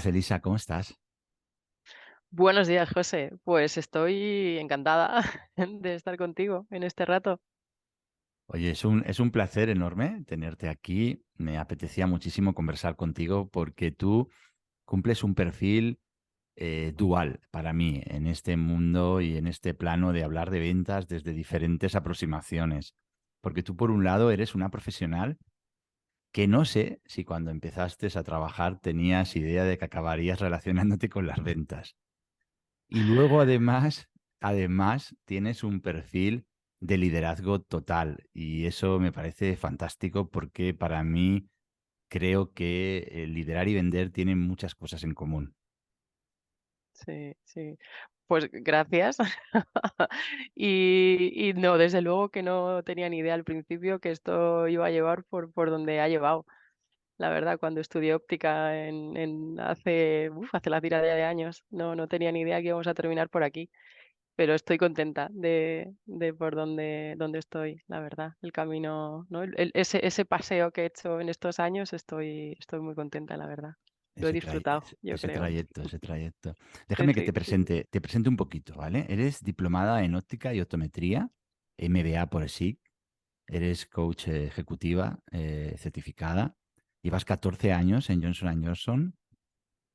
días, Elisa, ¿cómo estás? Buenos días, José. Pues estoy encantada de estar contigo en este rato. Oye, es un placer enorme tenerte aquí. Me apetecía muchísimo conversar contigo porque tú cumples un perfil dual para mí en este mundo y en este plano de hablar de ventas desde diferentes aproximaciones. Porque tú, por un lado, eres una profesional que no sé si cuando empezaste a trabajar tenías idea de que acabarías relacionándote con las ventas. Y luego además tienes un perfil de liderazgo total y eso me parece fantástico porque para mí creo que liderar y vender tienen muchas cosas en común. Sí, sí. Pues gracias. Y no, desde luego que no tenía ni idea al principio que esto iba a llevar por donde ha llevado. La verdad, cuando estudié óptica hace la tiradera de años, no tenía ni idea que íbamos a terminar por aquí. Pero estoy contenta de por donde estoy, la verdad. El camino, ¿no? Ese paseo que he hecho en estos años, estoy muy contenta, la verdad. Lo he Ese, tray- disfrutado, ese, yo ese creo. trayecto, ese trayecto. Sí, Déjame que sí, sí, sí. te presente un poquito, ¿vale? Eres diplomada en óptica y optometría, MBA por SIC, eres coach ejecutiva certificada, llevas 14 años en Johnson Johnson,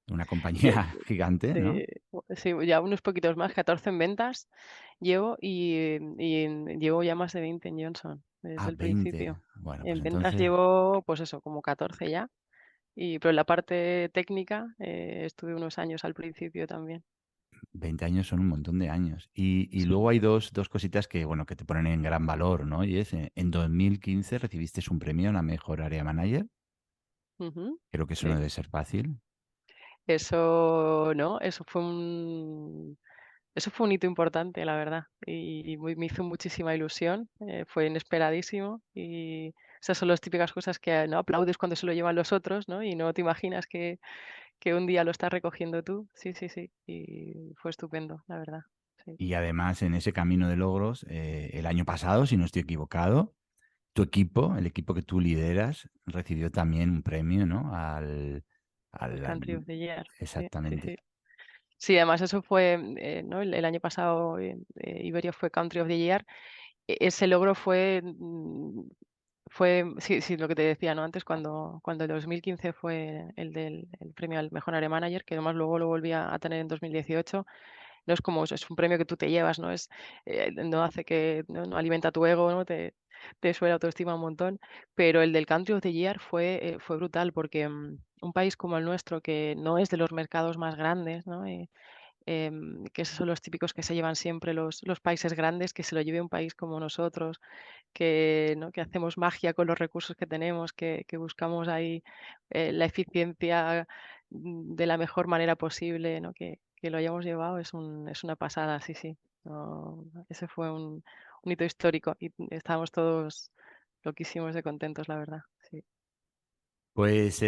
una Lle compañía gigante, sí, ¿no? sí, ya unos poquitos más, 14 en ventas llevo y llevo ya más de 20 en Johnson, Ah, desde el 20. principio. Bueno, pues En ventas entonces llevo, pues eso, como 14 ya, pero en la parte técnica, estuve unos años al principio también. 20 años son un montón de años. Y Sí. luego hay dos cositas que, bueno, que te ponen en gran valor, ¿no? Y es, en 2015 recibiste un premio a la mejor área manager. Ujú, Creo que eso no sí. debe ser fácil. Eso, ¿no? Eso fue un hito importante, la verdad. Y me hizo muchísima ilusión. Fue inesperadísimo. Y esas son las típicas cosas que no aplaudes cuando se lo llevan los otros, ¿no? Y no te imaginas que un día lo estás recogiendo tú. Sí, sí, sí. Y fue estupendo, la verdad. Sí. Y además, en ese camino de logros, el año pasado, si no estoy equivocado, tu equipo, el equipo que tú lideras, recibió también un premio, ¿no? El Al, Country of the Year. Sí, sí, exactamente. sí. Sí, además eso fue, ¿no? El año pasado Iberia fue Country of the Year. Ese logro sí, sí, lo que te decía, ¿no? Antes, cuando el 2015 fue el premio al mejor área manager, que además luego lo volví a tener en 2018. No es como, es un premio que tú te llevas, ¿no? No hace no alimenta tu ego, ¿no? Te sube la autoestima un montón. Pero el del Country of the Year fue brutal, porque un país como el nuestro, que no es de los mercados más grandes, ¿no? Que esos son los típicos que se llevan siempre los países grandes, que se lo lleve un país como nosotros, que, ¿no? Que hacemos magia con los recursos que tenemos, que buscamos ahí la eficiencia de la mejor manera posible, ¿no? Que lo hayamos llevado es una pasada, sí, sí. No, ese fue un hito histórico y estábamos todos loquísimos de contentos, la verdad. Sí. Pues,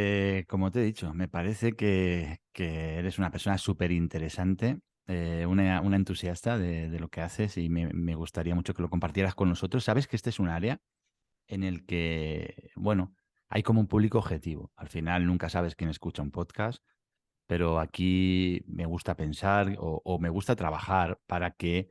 como te he dicho, me parece que eres una persona súper interesante, una entusiasta de lo que haces y me gustaría mucho que lo compartieras con nosotros. Sabes que este es un área en el que, bueno, hay como un público objetivo. Al final nunca sabes quién escucha un podcast, pero aquí me gusta pensar o me gusta trabajar para que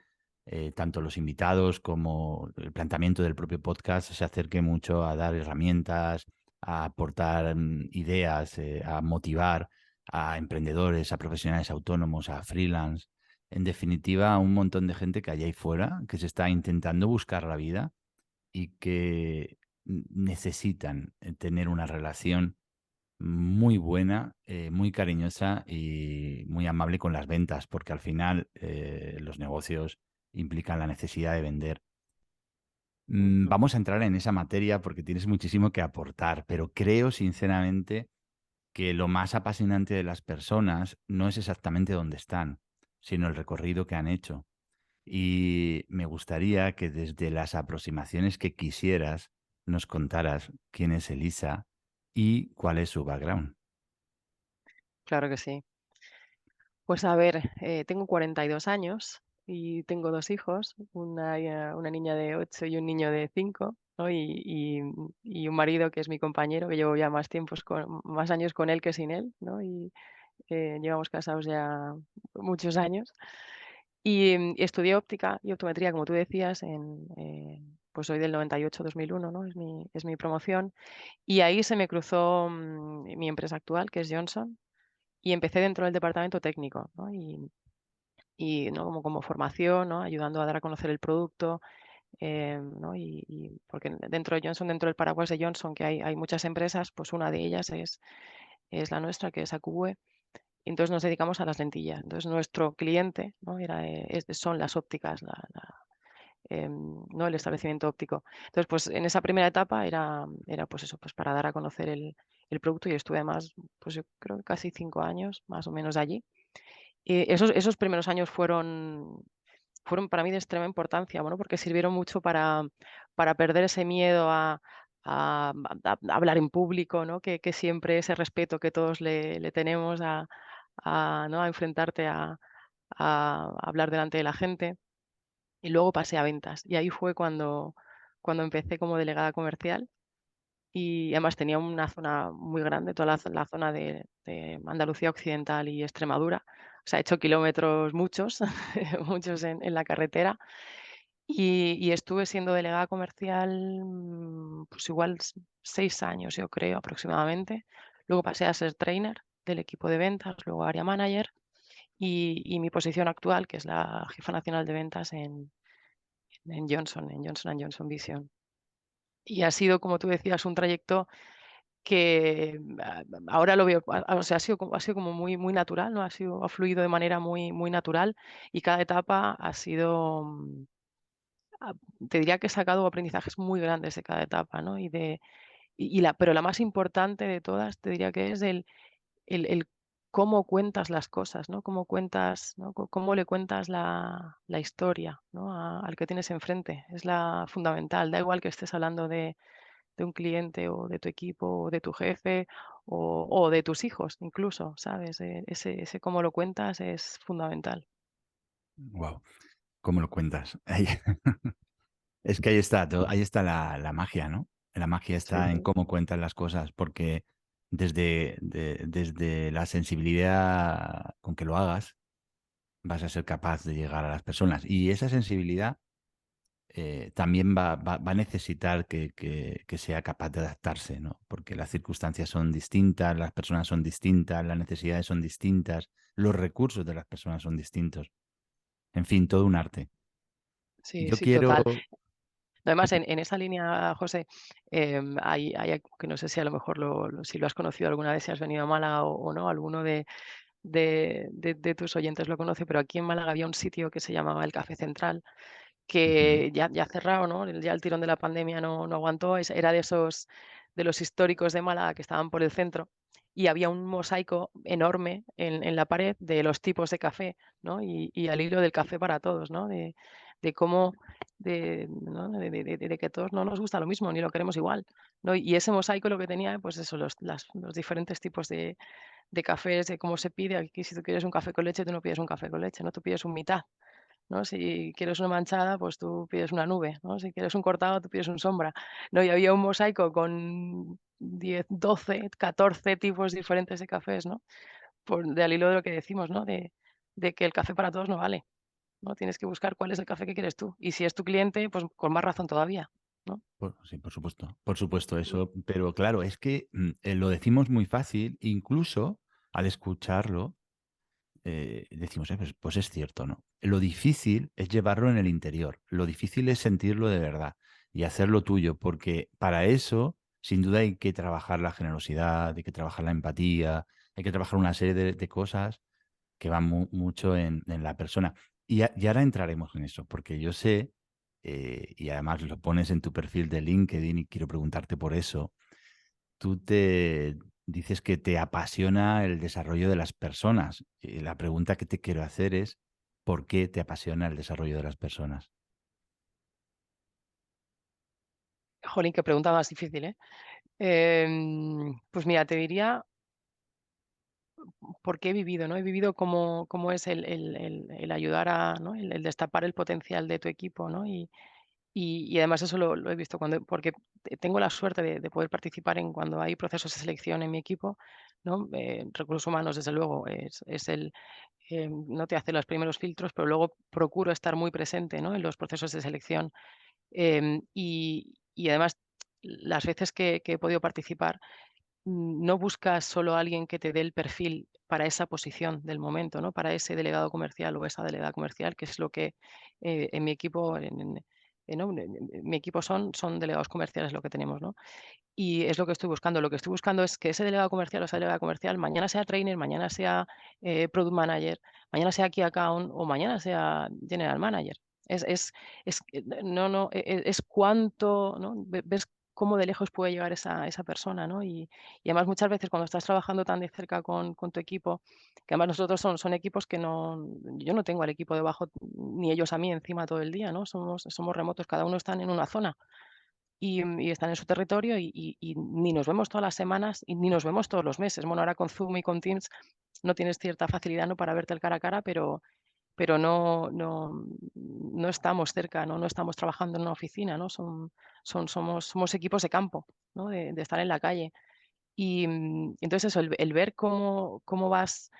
tanto los invitados como el planteamiento del propio podcast se acerque mucho a dar herramientas, a aportar ideas, a motivar a emprendedores, a profesionales autónomos, a freelance. En definitiva, a un montón de gente que hay ahí fuera que se está intentando buscar la vida y que necesitan tener una relación muy buena, muy cariñosa y muy amable con las ventas, porque al final los negocios implican la necesidad de vender. Ujú. Vamos a entrar en esa materia porque tienes muchísimo que aportar, pero creo sinceramente que lo más apasionante de las personas no es exactamente dónde están, sino el recorrido que han hecho. Y me gustaría que desde las aproximaciones que quisieras nos contaras quién es Elisa y cuál es su background. Claro que sí. Pues a ver, tengo 42 años y tengo 2 hijos, una niña de 8 y un niño de 5, ¿no? Y un marido que es mi compañero, que llevo ya más años con él que sin él, ¿no? llevamos casados ya muchos años. Y, estudié óptica y optometría, como tú decías, pues soy del 98-2001, ¿no? Es mi promoción. Y ahí se me cruzó, mi empresa actual, que es Johnson, y empecé dentro del departamento técnico, ¿no? Y, ¿no? Como formación, ¿no? Ayudando a dar a conocer el producto, ¿no? Y porque dentro de Johnson, dentro del paraguas de Johnson, que hay muchas empresas, pues una de ellas es la nuestra, que es AQV. Y entonces nos dedicamos a las lentillas. Entonces nuestro cliente, ¿no? Son las ópticas, ¿no? El establecimiento óptico. Entonces, pues en esa primera etapa era pues eso, pues para dar a conocer el producto, y estuve además, pues yo creo que casi 5 años más o menos allí. Y esos primeros años fueron para mí de extrema importancia, bueno, porque sirvieron mucho para perder ese miedo a hablar en público, ¿no? Que siempre ese respeto que todos le tenemos ¿no? A enfrentarte a hablar delante de la gente. Y luego pasé a ventas. Y ahí fue cuando empecé como delegada comercial, y además tenía una zona muy grande, toda la zona de Andalucía Occidental y Extremadura. O sea, he hecho kilómetros muchos, muchos en la carretera, y estuve siendo delegada comercial, pues igual 6 años, yo creo, aproximadamente. Luego pasé a ser trainer del equipo de ventas, luego área manager, y mi posición actual, que es la jefa nacional de ventas en Johnson Johnson Vision. Y ha sido, como tú decías, un trayecto que, ahora lo veo, o sea, ha sido como muy natural, ¿no? Ha fluido de manera muy natural, y cada etapa ha sido, ah, te diría que he sacado aprendizajes muy grandes de cada etapa, ¿no? Pero la más importante de todas, te diría que es el cómo cuentas las cosas, ¿no? Cómo cuentas, ¿no? Cómo le cuentas la historia, ¿no? Al que tienes enfrente. Es la fundamental. Da igual que estés hablando de un cliente, o de tu equipo, o de tu jefe, o de tus hijos incluso, ¿sabes? Ese cómo lo cuentas es fundamental. Wow, ¿cómo lo cuentas? Ahí es que ahí está la magia, ¿no? La magia Sí, está en sí. cómo cuentas las cosas, porque desde la sensibilidad con que lo hagas, vas a ser capaz de llegar a las personas. Y esa sensibilidad también va a necesitar que sea capaz de adaptarse, ¿no? Porque las circunstancias son distintas, las personas son distintas, las necesidades son distintas, los recursos de las personas son distintos. En fin, todo un arte. Sí, Yo sí, quiero... total. Además, que- en esa línea, José, hay algo que no sé si a lo mejor si lo has conocido alguna vez, si has venido a Málaga o no, alguno de tus oyentes lo conoce, pero aquí en Málaga había un sitio que se llamaba el Café Central, Ujú. que ya ha cerrado, ¿no? Ya el tirón de la pandemia no aguantó. Era de los históricos de Málaga que estaban por el centro, y había un mosaico enorme en la pared de los tipos de café, ¿no? Y al hilo del café para todos, ¿no? De cómo, ¿no? De que todos no nos gusta lo mismo ni lo queremos igual, ¿no? Y ese mosaico lo que tenía, pues eso, los diferentes tipos de cafés, de cómo se pide. Aquí, si tú quieres un café con leche, tú no pides un café con leche, ¿no? Tú pides un mitad, ¿no? Si quieres una manchada, pues tú pides una nube, ¿no? Si quieres un cortado, tú pides un sombra, ¿no? Y había un mosaico con 10, 12, 14 tipos diferentes de cafés, ¿no? Al hilo de lo que decimos, ¿no? De que el café para todos no vale, ¿no? Tienes que buscar cuál es el café que quieres tú. Y si es tu cliente, pues con más razón todavía, ¿no? Sí, por supuesto eso, pero claro, es que lo decimos muy fácil, incluso al escucharlo, decimos, pues es cierto, ¿no? Lo difícil es llevarlo en el interior, lo difícil es sentirlo de verdad y hacerlo tuyo, porque para eso, sin duda, hay que trabajar la generosidad, hay que trabajar la empatía, hay que trabajar una serie de cosas que van mucho en la persona. Y ahora entraremos en eso, porque yo sé, y además lo pones en tu perfil de LinkedIn y quiero preguntarte por eso. Tú te dices que te apasiona el desarrollo de las personas. Y la pregunta que te quiero hacer es, ¿por qué te apasiona el desarrollo de las personas? Jolín, qué pregunta más difícil, ¿eh? Pues mira, te diría porque he vivido, ¿no? He vivido cómo es el ayudar ¿no? El destapar el potencial de tu equipo, ¿no? Y además eso lo he visto porque tengo la suerte de poder participar en cuando hay procesos de selección en mi equipo, ¿no? Recursos humanos, desde luego, no te hace los primeros filtros, pero luego procuro estar muy presente, ¿no? En los procesos de selección. Y además, las veces que he podido participar, no buscas solo a alguien que te dé el perfil para esa posición del momento, ¿no? Para ese delegado comercial o esa delegada comercial, que es lo que en mi equipo, ¿no? En mi equipo son delegados comerciales lo que tenemos, ¿no? Y es lo que estoy buscando. Lo que estoy buscando es que ese delegado comercial o esa delegada comercial mañana sea trainer, mañana sea product manager, mañana sea key account o mañana sea general manager. Es cuánto, ¿no? Ves cómo de lejos puede llegar esa persona, ¿no? Y además muchas veces cuando estás trabajando tan de cerca con tu equipo, que además nosotros son equipos que yo no tengo al equipo debajo, ni ellos a mí encima todo el día, ¿no? Somos remotos, cada uno está en una zona y están en su territorio y ni nos vemos todas las semanas y ni nos vemos todos los meses. Bueno, ahora con Zoom y con Teams no tienes cierta facilidad, ¿no?, para verte el cara a cara, pero no estamos cerca, ¿no? No estamos trabajando en una oficina, ¿no? Somos equipos de campo, ¿no? De estar en la calle. Entonces eso, el ver cómo vas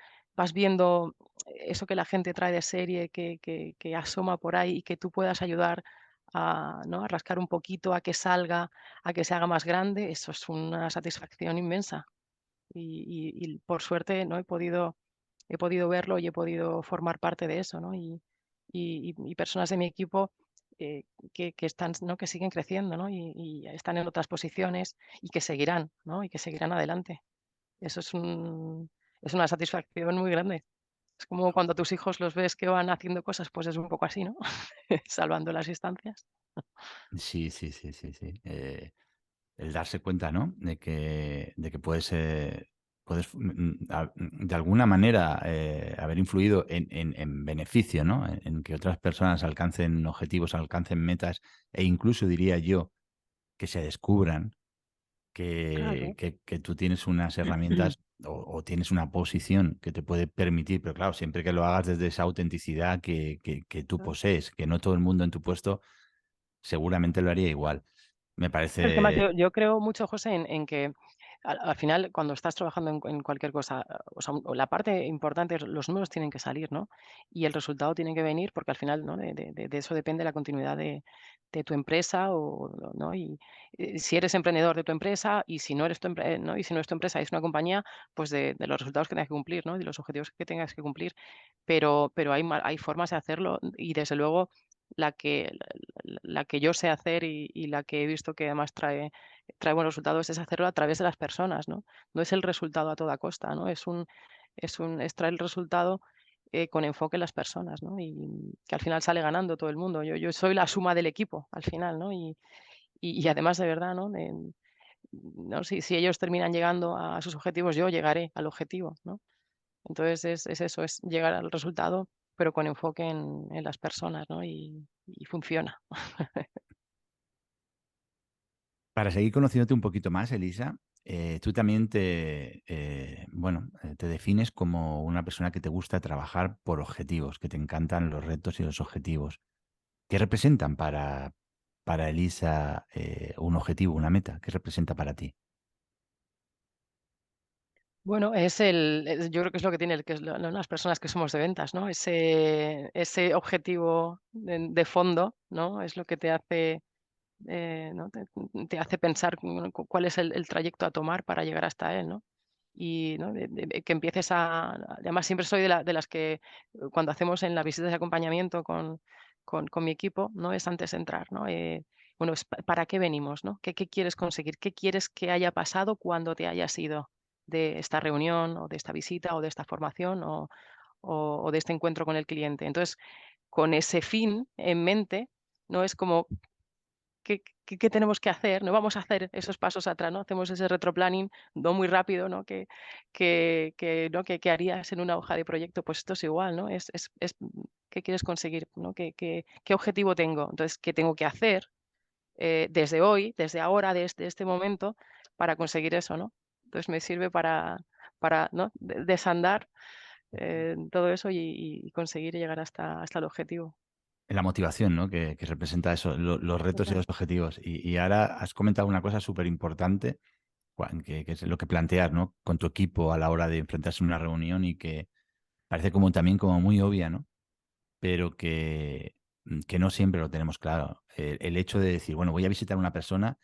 viendo eso que la gente trae de serie, que asoma por ahí y que tú puedas ayudar a, ¿no?, a rascar un poquito, a que salga, a que se haga más grande, eso es una satisfacción inmensa. Y por suerte, ¿no?, he podido verlo y he podido formar parte de eso, ¿no? Y personas de mi equipo que están, ¿no?, que siguen creciendo, ¿no? Y están en otras posiciones y que seguirán, ¿no? Y que seguirán adelante. Eso es una satisfacción muy grande. Es como cuando a tus hijos los ves que van haciendo cosas, pues es un poco así, ¿no? Salvando las distancias. Sí, sí, sí, sí, sí. El darse cuenta, ¿no? De que de alguna manera haber influido en beneficio, ¿no? En que otras personas alcancen objetivos, alcancen metas e incluso diría yo que se descubran que, Claro. que tú tienes unas herramientas o tienes una posición que te puede permitir, pero claro, siempre que lo hagas desde esa autenticidad que tú posees, que no todo el mundo en tu puesto seguramente lo haría igual. Me Es que más parece. yo creo mucho, José, en que al final, cuando estás trabajando en cualquier cosa, o sea, la parte importante es los números tienen que salir, ¿no? Y el resultado tiene que venir, porque al final, ¿no?, de eso depende la continuidad de tu empresa, ¿no? Y si eres emprendedor de tu empresa y si no eres ¿no? Y si no es tu empresa, es una compañía, pues de los resultados que tengas que cumplir, ¿no? Y de los objetivos que tengas que cumplir. Pero hay formas de hacerlo y desde luego la que la que yo sé hacer y la que he visto que además trae buenos resultados es hacerlo a través de las personas, ¿no? No es el resultado a toda costa, ¿no? Es traer el resultado, con enfoque en las personas, ¿no? Y que al final sale ganando todo el mundo. Yo soy la suma del equipo al final, ¿no? Y además de verdad, ¿no? ¿No? Si ellos terminan llegando a sus objetivos, yo llegaré al objetivo, ¿no? Entonces es eso, es llegar al resultado, pero con enfoque en las personas, ¿no? Y funciona. Para seguir conociéndote un poquito más, Elisa, tú también te defines como una persona que te gusta trabajar por objetivos, que te encantan los retos y los objetivos. ¿Qué representan para Elisa un objetivo, una meta? ¿Qué representa para ti? Bueno, yo creo que es lo que tiene, que es las personas que somos de ventas, ¿no? Ese objetivo de fondo, ¿no? Es lo que te hace, ¿no? Te hace pensar, bueno, cuál es el trayecto a tomar para llegar hasta él, ¿no? Y, ¿no?, de que empieces además siempre soy de las que cuando hacemos en las visitas de acompañamiento con mi equipo, ¿no?, es antes de entrar, ¿no? Bueno, ¿para qué venimos, no? ¿Qué quieres conseguir? ¿Qué quieres que haya pasado cuando te hayas ido de esta reunión o de esta visita o de esta formación o de este encuentro con el cliente? Entonces, con ese fin en mente, ¿no? Es como qué tenemos que hacer, no vamos a hacer esos pasos atrás, ¿no? Hacemos ese retroplanning, no muy rápido, ¿no? ¿No? Que harías en una hoja de proyecto, pues esto es igual, ¿no? ¿Qué quieres conseguir, ¿no? ¿Qué objetivo tengo? Entonces, ¿qué tengo que hacer desde hoy, desde ahora, desde este momento, para conseguir eso, ¿no? Entonces me sirve para ¿no?, desandar todo eso y conseguir llegar hasta el objetivo. la motivación, ¿no? Que representa eso, los retos y Total. los objetivos. Y ahora has comentado una cosa súper importante, que es lo que planteas, ¿no? Con tu equipo a la hora de enfrentarse a una reunión y que parece como también como muy obvia, ¿no? Pero que no siempre lo tenemos claro. El hecho de decir, bueno, voy a visitar a una persona,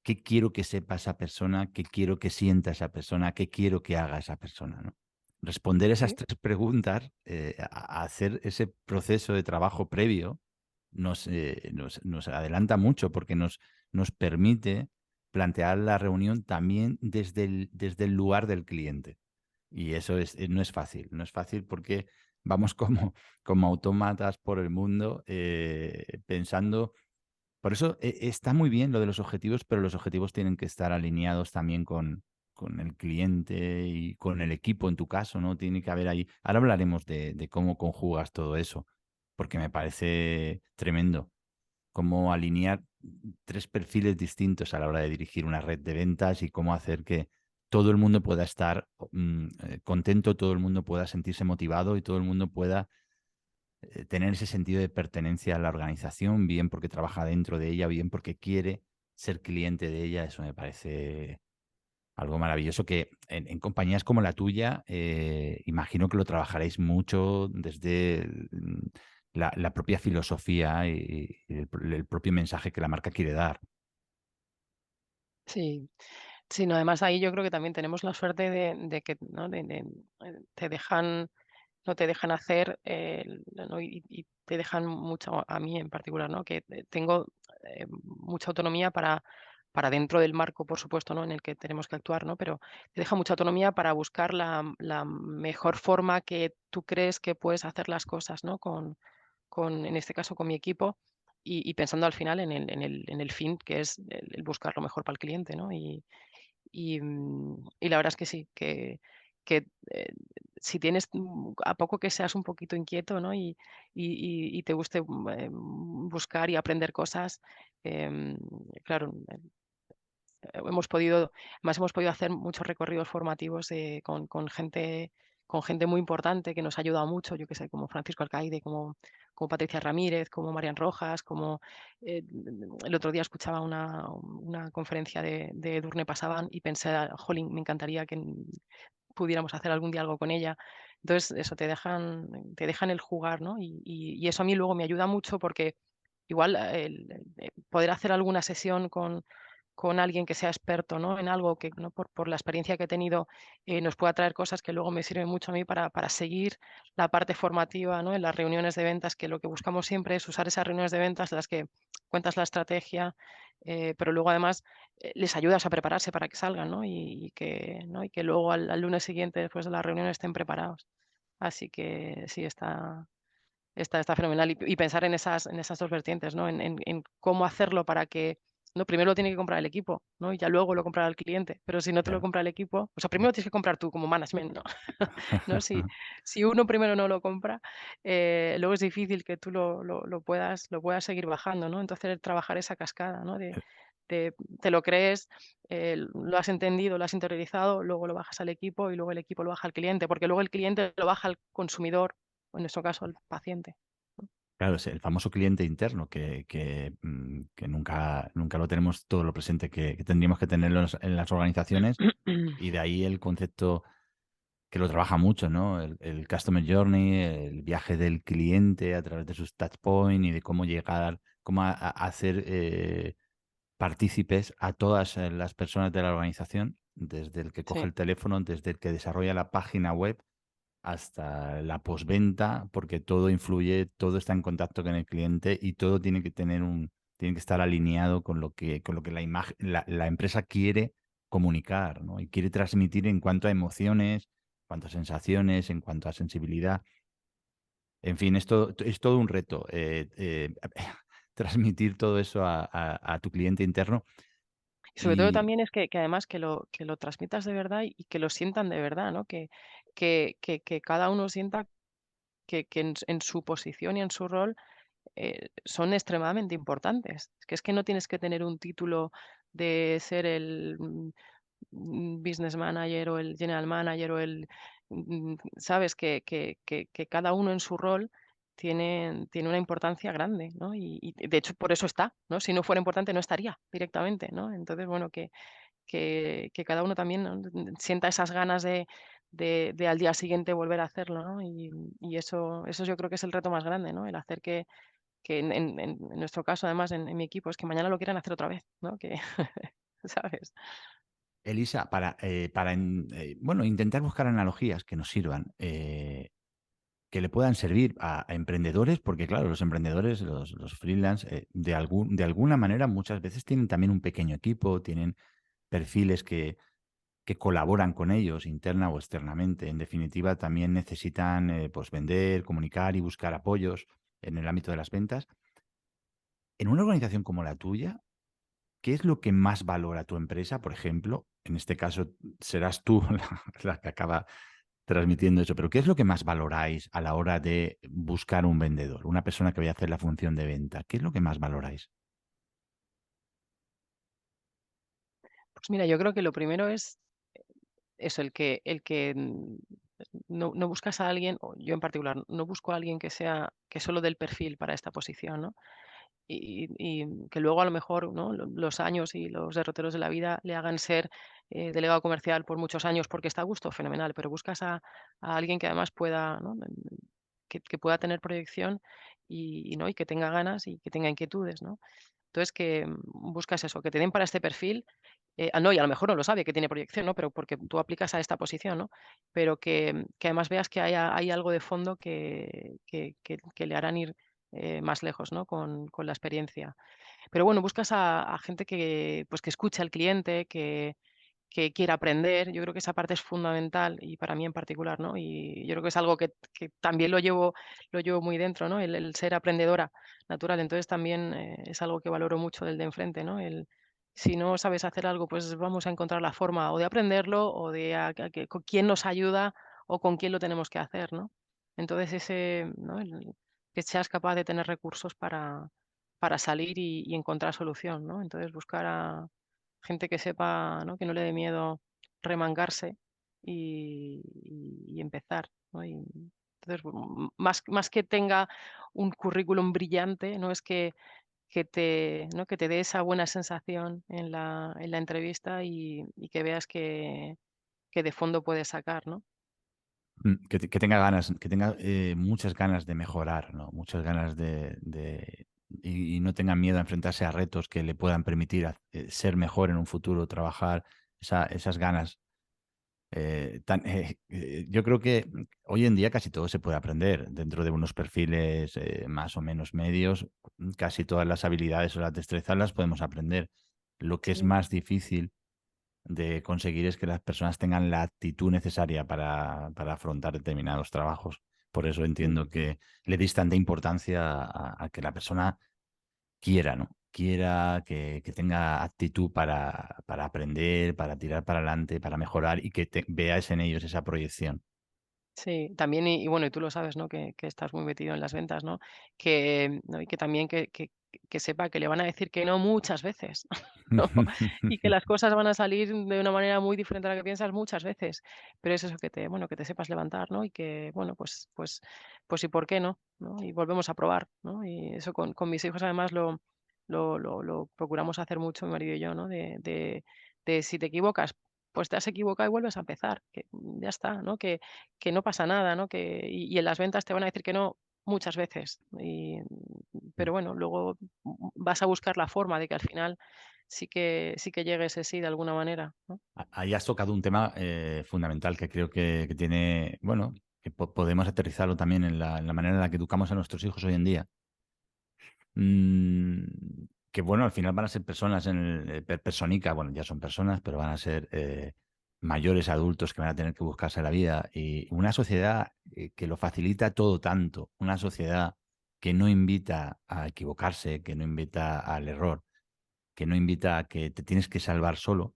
¿qué quiero que sepa esa persona? ¿Qué quiero que sienta esa persona? ¿Qué quiero que haga esa persona? ¿No? Responder esas Sí, tres preguntas, a hacer ese proceso de trabajo previo, nos adelanta mucho porque nos permite plantear la reunión también desde el lugar del cliente. Y eso no es fácil, no es fácil porque vamos como autómatas por el mundo, pensando. Por eso está muy bien lo de los objetivos, pero los objetivos tienen que estar alineados también con el cliente y con el equipo en tu caso, ¿no? Tiene que haber ahí. Ahora hablaremos de cómo conjugas todo eso, porque me parece tremendo cómo alinear tres perfiles distintos a la hora de dirigir una red de ventas y cómo hacer que todo el mundo pueda estar contento, todo el mundo pueda sentirse motivado y todo el mundo pueda tener ese sentido de pertenencia a la organización, bien porque trabaja dentro de ella, bien porque quiere ser cliente de ella. Eso me parece algo maravilloso que en compañías como la tuya, imagino que lo trabajaréis mucho desde la propia filosofía y el propio mensaje que la marca quiere dar. sí. Sí, no, además ahí yo creo que también tenemos la suerte de que, ¿no? Te dejan no te dejan hacer, ¿no? Y te dejan mucho a mí en particular, ¿no? Que tengo, mucha autonomía para dentro del marco, por supuesto, ¿no? En el que tenemos que actuar, ¿no? Pero te deja mucha autonomía para buscar la mejor forma que tú crees que puedes hacer las cosas, ¿no? En este caso, con mi equipo, y pensando al final en el fin, que es el buscar lo mejor para el cliente, ¿no? Y la verdad es que sí, que, si tienes, a poco que seas un poquito inquieto, ¿no? Y te guste, buscar y aprender cosas, em, claro, hemos podido hacer muchos recorridos formativos, con gente muy importante que nos ha ayudado mucho, yo que sé, como Francisco Alcaide, como Patricia Ramírez, como Marian Rojas, el otro día escuchaba una conferencia de Edurne Pasaban y pensé: "Jolín, me encantaría que pudiéramos hacer algún día algo con ella". Entonces, eso, te dejan el jugar, ¿no? Y eso a mí luego me ayuda mucho porque igual, poder hacer alguna sesión con alguien que sea experto, ¿no? En algo que, ¿no? Por la experiencia que he tenido, nos pueda traer cosas que luego me sirven mucho a mí para seguir la parte formativa, ¿no? En las reuniones de ventas, que lo que buscamos siempre es usar esas reuniones de ventas en las que cuentas la estrategia, pero luego además, les ayudas a prepararse para que salgan, ¿no? Y que luego al lunes siguiente, después de la reunión, estén preparados. Así que sí, está fenomenal. Y pensar en esas 2 vertientes, ¿no? En cómo hacerlo para que, ¿no? Primero lo tiene que comprar el equipo, ¿no? Y ya luego lo comprará el cliente. Pero si no te lo Claro. compra el equipo, o sea, primero tienes que comprar tú como management, ¿no? ¿No? Si uno primero no lo compra, luego es difícil que tú lo puedas seguir bajando, ¿no? Entonces, trabajar esa cascada, ¿no? De te lo crees, lo has entendido, lo has interiorizado, luego lo bajas al equipo y luego el equipo lo baja al cliente, porque luego el cliente lo baja al consumidor, o en nuestro caso al paciente. Claro, es el famoso cliente interno que nunca lo tenemos todo lo presente que tendríamos que tenerlo en las organizaciones, y de ahí el concepto que lo trabaja mucho, ¿no? El Customer Journey, el viaje del cliente a través de sus touch points y de cómo llegar, cómo hacer partícipes a todas las personas de la organización, desde el que coge Sí, el teléfono, desde el que desarrolla la página web hasta la postventa, porque todo influye, todo está en contacto con el cliente y todo tiene que estar alineado con lo que la empresa quiere comunicar, ¿no? Y quiere transmitir en cuanto a emociones, en cuanto a sensaciones, en cuanto a sensibilidad. En fin, es todo un reto, transmitir todo eso a tu cliente interno. y sobre todo Y también es que además que lo transmitas de verdad y que lo sientan de verdad, ¿no? Que cada uno sienta que en su posición y en su rol, son extremadamente importantes. Es que no tienes que tener un título de ser el, business manager o el general manager o ¿sabes? Que cada uno en su rol tiene una importancia grande, ¿no? Y de hecho por eso está, ¿no? Si no fuera importante no estaría directamente, ¿no? Entonces, bueno, que cada uno también, ¿no? Sienta esas ganas de al día siguiente volver a hacerlo, ¿no? Y eso yo creo que es el reto más grande, ¿no? El hacer que en nuestro caso, además, en mi equipo, es que mañana lo quieran hacer otra vez, ¿no? Que, ¿sabes? Elisa, bueno, intentar buscar analogías que nos sirvan, que le puedan servir a emprendedores, porque claro, los emprendedores, los freelance, de alguna manera muchas veces tienen también un pequeño equipo, tienen perfiles que colaboran con ellos interna o externamente. En definitiva, también necesitan pues vender, comunicar y buscar apoyos en el ámbito de las ventas. En una organización como la tuya, ¿qué es lo que más valora tu empresa, por ejemplo? En este caso serás tú la que acaba transmitiendo eso, pero ¿qué es lo que más valoráis a la hora de buscar un vendedor, una persona que vaya a hacer la función de venta? ¿Qué es lo que más valoráis? Pues mira, yo creo que lo primero es eso, no buscas a alguien, o yo en particular, no busco a alguien que solo dé el perfil para esta posición, ¿no? Y que luego a lo mejor, ¿no? Los años y los derroteros de la vida le hagan ser, delegado comercial por muchos años porque está a gusto, fenomenal, pero buscas a alguien que además pueda, ¿no? Que pueda tener proyección ¿no? Y que tenga ganas y que tenga inquietudes, ¿no? Entonces que, buscas eso, que te den para este perfil, no, y a lo mejor no lo sabe que tiene proyección, ¿no? Pero porque tú aplicas a esta posición, ¿no? Pero que además veas que hay algo de fondo que le harán ir, más lejos, ¿no? Con la experiencia. Pero bueno, buscas a gente que, pues, que escuche al cliente, que quiera aprender. Yo creo que esa parte es fundamental y para mí en particular, ¿no? Y yo creo que es algo que también lo llevo muy dentro, ¿no? El ser aprendedora natural. Entonces también, es algo que valoro mucho del de enfrente, ¿no? Si no sabes hacer algo, pues vamos a encontrar la forma o de aprenderlo o de con quién nos ayuda o con quién lo tenemos que hacer, ¿no? Entonces ¿no? Que seas capaz de tener recursos para salir y encontrar solución, ¿no? Entonces buscar a gente que sepa, ¿no? Que no le dé miedo remangarse y empezar, ¿no? Y entonces, más que tenga un currículum brillante, ¿no? Es que te dé esa buena sensación en la entrevista y que veas que de fondo puedes sacar, ¿no? Que tenga ganas, que tenga muchas ganas de mejorar, ¿no? Muchas ganas y no tenga miedo a enfrentarse a retos que le puedan permitir ser mejor en un futuro, trabajar, esas ganas. Yo creo que hoy en día casi todo se puede aprender dentro de unos perfiles más o menos medios. Casi todas las habilidades o las destrezas las podemos aprender. Lo que es Sí, más difícil de conseguir es que las personas tengan la actitud necesaria para afrontar determinados trabajos. Por eso mm, entiendo que le deis tanta importancia a que la persona quiera, ¿no? Quiera que tenga actitud para aprender, para tirar para adelante, para mejorar y que veáis en ellos esa proyección. sí, también y bueno, y tú lo sabes, ¿no? Que estás muy metido en las ventas, ¿no? Que, ¿no? Y que también que sepa que le van a decir que no muchas veces, ¿no? Y que las cosas van a salir de una manera muy diferente a la que piensas muchas veces. Pero es eso que te sepas levantar, ¿no? Y que, bueno, pues, ¿y por qué no? ¿No? Y volvemos a probar, ¿no? Y eso con mis hijos además lo procuramos hacer mucho mi marido y yo, ¿no? De si te equivocas, pues te has equivocado y vuelves a empezar, que ya está, ¿no? Que no pasa nada, ¿no? Y en las ventas te van a decir que no muchas veces. Pero bueno, luego vas a buscar la forma de que al final sí que llegue ese sí de alguna manera, ¿no? Ahí has tocado un tema fundamental que creo que tiene, bueno, que podemos aterrizarlo también en la manera en la que educamos a nuestros hijos hoy en día. Mm, que bueno, al final van a ser personas personica, bueno, ya son personas, pero van a ser mayores adultos que van a tener que buscarse la vida. Y una sociedad que lo facilita todo tanto, una sociedad que no invita a equivocarse, que no invita al error, que no invita a que te tienes que salvar solo.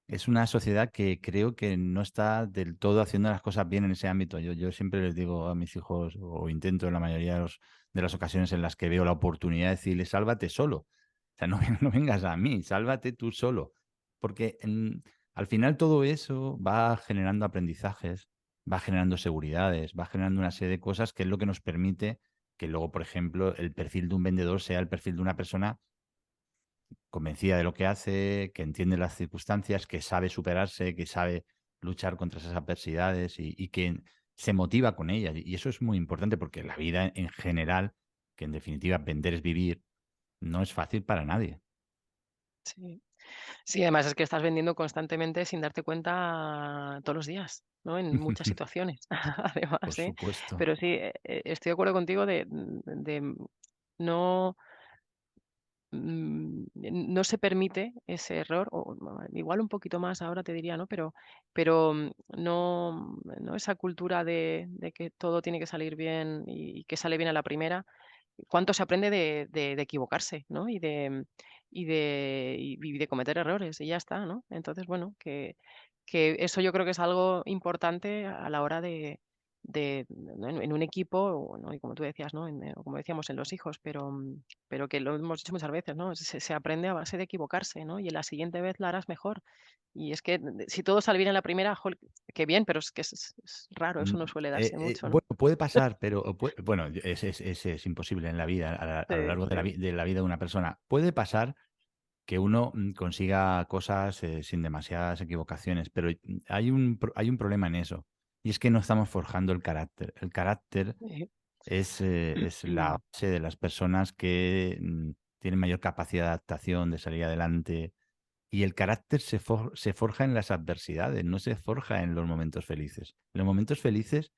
Es una sociedad que creo que no está del todo haciendo las cosas bien en ese ámbito. Yo siempre les digo a mis hijos, o intento en la mayoría de las ocasiones en las que veo la oportunidad de decirles, sálvate solo. O sea, no, no vengas a mí, sálvate tú solo. Porque al final todo eso va generando aprendizajes, va generando seguridades, va generando una serie de cosas que es lo que nos permite que luego, por ejemplo, el perfil de un vendedor sea el perfil de una persona convencida de lo que hace, que entiende las circunstancias, que sabe superarse, que sabe luchar contra esas adversidades y que se motiva con ellas. Y eso es muy importante porque la vida en general, que en definitiva vender es vivir, no es fácil para nadie. Sí. Sí, además es que estás vendiendo constantemente sin darte cuenta todos los días, ¿no? En muchas situaciones, Por además, ¿eh? supuesto. Pero sí, estoy de acuerdo contigo de no, no se permite ese error, o igual un poquito más ahora te diría, ¿no? Pero no esa cultura de que todo tiene que salir bien y que sale bien a la primera. Cuánto se aprende de equivocarse, ¿no? Y de cometer errores, y ya está, ¿no? Entonces, bueno, que eso yo creo que es algo importante a la hora ¿no? En un equipo, o, ¿no? Y como tú decías, ¿no? O como decíamos, en los hijos, pero que lo hemos dicho muchas veces, ¿no? Se aprende a base de equivocarse, ¿no? Y en la siguiente vez la harás mejor. Y es que si todo sale bien en la primera, jol, qué bien, pero es que es raro, eso Mm, no suele darse mucho, ¿no? bueno, puede pasar, pero bueno, es imposible en la vida, Sí, a lo largo sí. de la vida de una persona. Puede pasar que uno consiga cosas sin demasiadas equivocaciones, pero hay un problema en eso, y es que no estamos forjando el carácter. El carácter Sí. es la base de las personas que tienen mayor capacidad de adaptación, de salir adelante, y el carácter se forja en las adversidades, no se forja en los momentos felices. En los momentos felices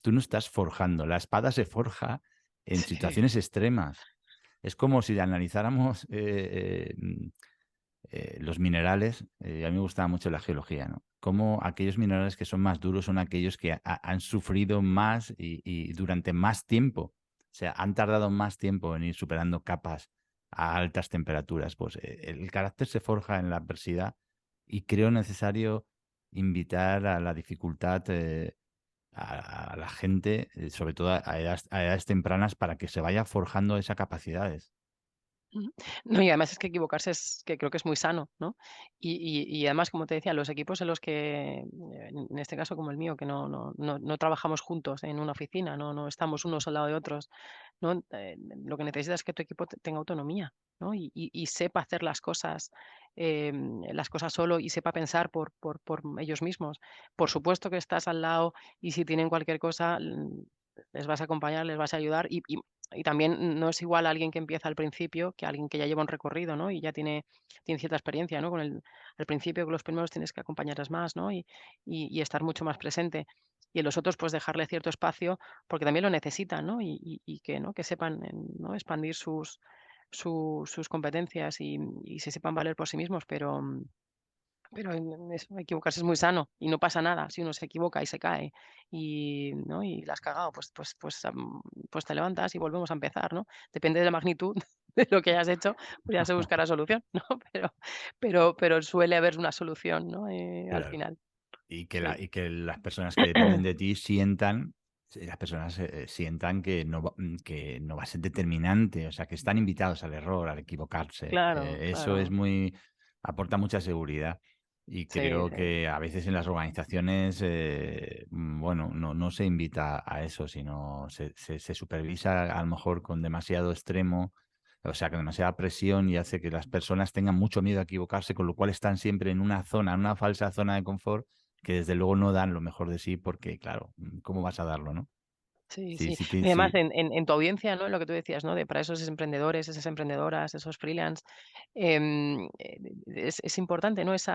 tú no estás forjando, la espada se forja en Sí. situaciones extremas. Es como si analizáramos los minerales, a mí me gustaba mucho la geología, ¿no? Cómo aquellos minerales que son más duros son aquellos que han sufrido más y durante más tiempo. O sea, han tardado más tiempo en ir superando capas a altas temperaturas. Pues el carácter se forja en la adversidad y creo necesario invitar a la dificultad a la gente, sobre todo a edades tempranas, para que se vaya forjando esas capacidades. Ujú. No, y además es que equivocarse es que creo que es muy sano, ¿no? Y además, como te decía, los equipos en los que, en este caso como el mío, que no trabajamos juntos en una oficina, no estamos unos al lado de otros, ¿no? Lo que necesitas es que tu equipo tenga autonomía, ¿no? Y sepa hacer las cosas solo y sepa pensar por ellos mismos. Por supuesto que estás al lado y si tienen cualquier cosa, les vas a acompañar, les vas a ayudar y también no es igual alguien que empieza al principio que alguien que ya lleva un recorrido, ¿no? Y ya tiene cierta experiencia, ¿no? Al principio, con los primeros tienes que acompañarles más, ¿no? Y estar mucho más presente. Y en los otros, pues dejarle cierto espacio, porque también lo necesitan, ¿no? Y que, ¿no? Que sepan, ¿no? Expandir sus competencias y se sepan valer por sí mismos, pero en eso, equivocarse es muy sano y no pasa nada si uno se equivoca y se cae y, ¿no? Y la has cagado, pues te levantas y volvemos a empezar, ¿no? Depende de la magnitud de lo que hayas hecho, pues ya se buscará solución, ¿no? Pero suele haber una solución, ¿no? Al Claro. final, Y sí. que las personas que dependen de ti sientan, las personas sientan que no va a ser determinante, o sea, que están invitados al error, al equivocarse. Claro, Eso es claro. aporta mucha seguridad. Y Sí, creo sí. que a veces en las organizaciones, bueno, no se invita a eso, sino se supervisa a lo mejor con demasiado extremo, o sea, con demasiada presión y hace que las personas tengan mucho miedo a equivocarse, con lo cual están siempre en una zona, en una falsa zona de confort que desde luego no dan lo mejor de sí porque, claro, ¿cómo vas a darlo, no? Sí, Sí, sí. sí, Y además sí, en tu audiencia, ¿no? Lo que tú decías, ¿no? De para esos emprendedores, esas emprendedoras, esos freelance, es importante, ¿no? Es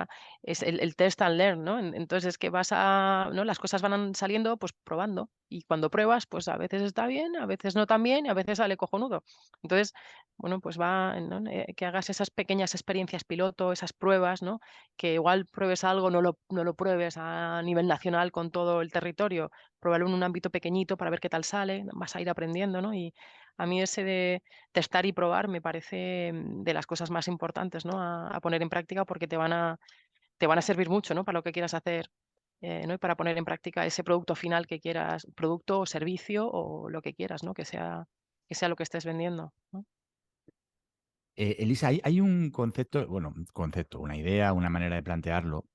el test and learn, ¿no? Entonces es que ¿no? Las cosas van saliendo, pues probando. Y cuando pruebas, pues a veces está bien, a veces no tan bien, y a veces sale cojonudo. Entonces, bueno, pues ¿no? Que hagas esas pequeñas experiencias piloto, esas pruebas, ¿no? Que igual pruebes algo, no lo pruebes a nivel nacional con todo el territorio, pruébalo en un ámbito pequeñito para ver qué tal sale, vas a ir aprendiendo, ¿no? Y a mí ese de testar y probar me parece de las cosas más importantes, ¿no? A poner en práctica porque te van a servir mucho, ¿no? Para lo que quieras hacer, ¿no? Y para poner en práctica ese producto final que quieras, producto o servicio o lo que quieras, ¿no? Que sea lo que estés vendiendo, ¿no? Elisa, hay un concepto, bueno, un concepto, una idea, una manera de plantearlo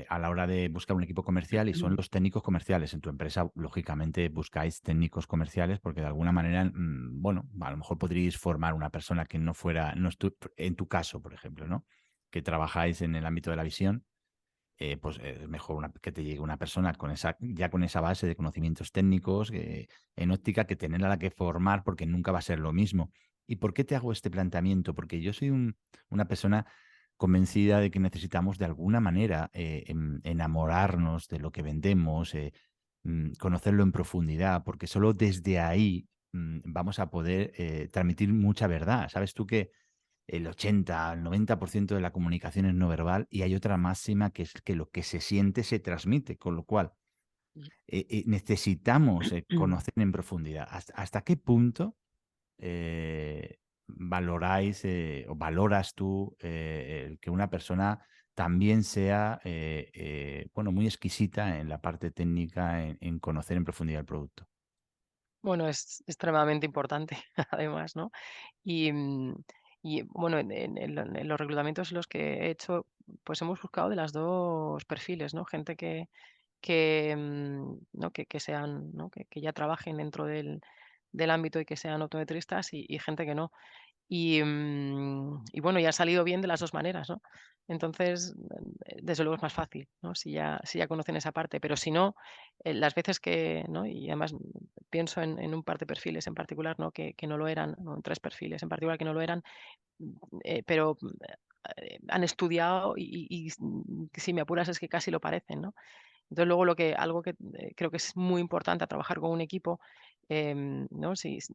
a la hora de buscar un equipo comercial y son los técnicos comerciales. En tu empresa, lógicamente, buscáis técnicos comerciales porque de alguna manera, bueno, a lo mejor podríais formar una persona que no fuera, no en tu caso, por ejemplo, ¿no? Que trabajáis en el ámbito de la visión, pues es mejor que te llegue una persona con ya con esa base de conocimientos técnicos en óptica que tener a la que formar porque nunca va a ser lo mismo. ¿Y por qué te hago este planteamiento? Porque yo soy una persona convencida de que necesitamos de alguna manera enamorarnos de lo que vendemos, conocerlo en profundidad, porque solo desde ahí vamos a poder transmitir mucha verdad. ¿Sabes tú que el 80 al 90% de la comunicación es no verbal y hay otra máxima que es que lo que se siente se transmite, con lo cual necesitamos conocer en profundidad hasta qué punto valoráis o valoras tú el que una persona también sea bueno, muy exquisita en la parte técnica, en conocer en profundidad el producto. Bueno, es extremadamente importante, además, ¿no? Y, y bueno, en los reclutamientos en los que he hecho, pues hemos buscado de las 2 perfiles, ¿no? Gente ¿no? Que sean, ¿no? Que ya trabajen dentro del ámbito y que sean optometristas y gente que no. Y bueno, y ha salido bien de las 2 maneras, ¿no? Entonces, desde luego es más fácil, ¿no? Si ya conocen esa parte, pero si no, las veces que, ¿no? Y además pienso en un par de perfiles en particular, ¿no? Que no lo eran, ¿no? En 3 perfiles en particular que no lo eran, pero, han estudiado si me apuras es que casi lo parecen, ¿no? Entonces, luego algo que creo que es muy importante a trabajar con un equipo, ¿no?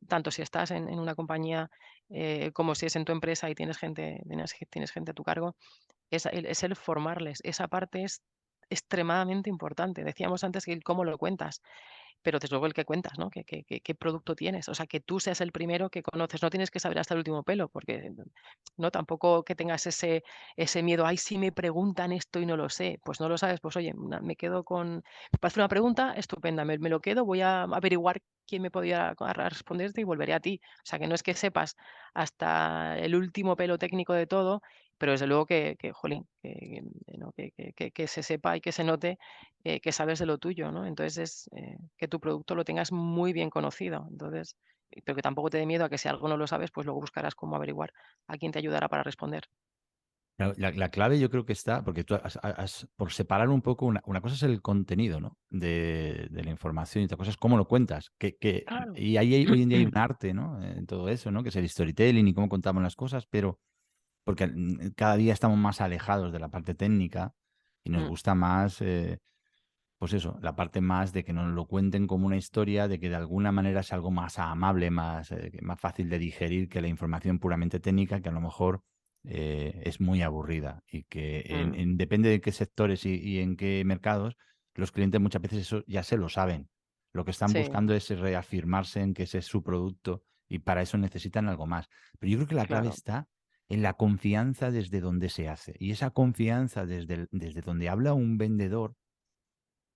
Tanto si estás en una compañía, como si es en tu empresa y tienes gente a tu cargo, es el formarles. Esa parte es extremadamente importante. Decíamos antes que el cómo lo cuentas. Pero desde luego el que cuentas, ¿no? ¿Qué producto tienes? O sea, que tú seas el primero que conoces. No tienes que saber hasta el último pelo, porque no tampoco que tengas ese miedo, ay, si me preguntan esto y no lo sé, pues no lo sabes, pues oye, me quedo me parece una pregunta estupenda, me lo quedo, voy a averiguar quién me podía responderte y volveré a ti. O sea, que no es que sepas hasta el último pelo técnico de todo, pero desde luego jolín, ¿no? Que se sepa y que se note que sabes de lo tuyo, ¿no? Entonces que tu producto lo tengas muy bien conocido. Entonces, pero que tampoco te dé miedo a que si algo no lo sabes, pues luego buscarás cómo averiguar a quién te ayudará para responder. Claro, la clave yo creo que está, porque tú por separar un poco, una cosa es el contenido, ¿no? De la información y otra cosa es cómo lo cuentas. Claro. Y hoy en día hay un arte, ¿no? En todo eso, ¿no? Que es el storytelling y cómo contamos las cosas, pero porque cada día estamos más alejados de la parte técnica y nos Mm, gusta más, pues eso, la parte más de que nos lo cuenten como una historia, de que de alguna manera es algo más amable, más fácil de digerir que la información puramente técnica, que a lo mejor es muy aburrida y que mm, depende de qué sectores y en qué mercados, los clientes muchas veces eso ya se lo saben. Lo que están sí, buscando es reafirmarse en que ese es su producto y para eso necesitan algo más. Pero yo creo que la clave claro. está en la confianza desde donde se hace. Y esa confianza desde donde habla un vendedor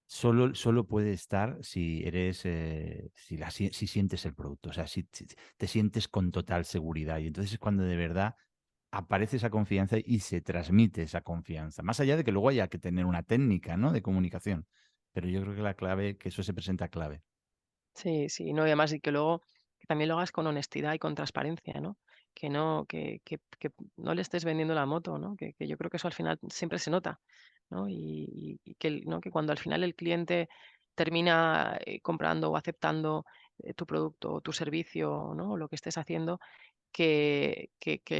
solo puede estar si eres, si sientes el producto, o sea, si te sientes con total seguridad. Y entonces es cuando de verdad aparece esa confianza y se transmite esa confianza. Más allá de que luego haya que tener una técnica, ¿no? De comunicación. Pero yo creo que la clave, que eso se presenta clave. Sí, sí, no, y además y que luego que también lo hagas con honestidad y con transparencia, ¿no? Que no le estés vendiendo la moto, ¿no? Que yo creo que eso al final siempre se nota, ¿no? Y ¿no? Que cuando al final el cliente termina comprando o aceptando tu producto o tu servicio, ¿no? O lo que estés haciendo, que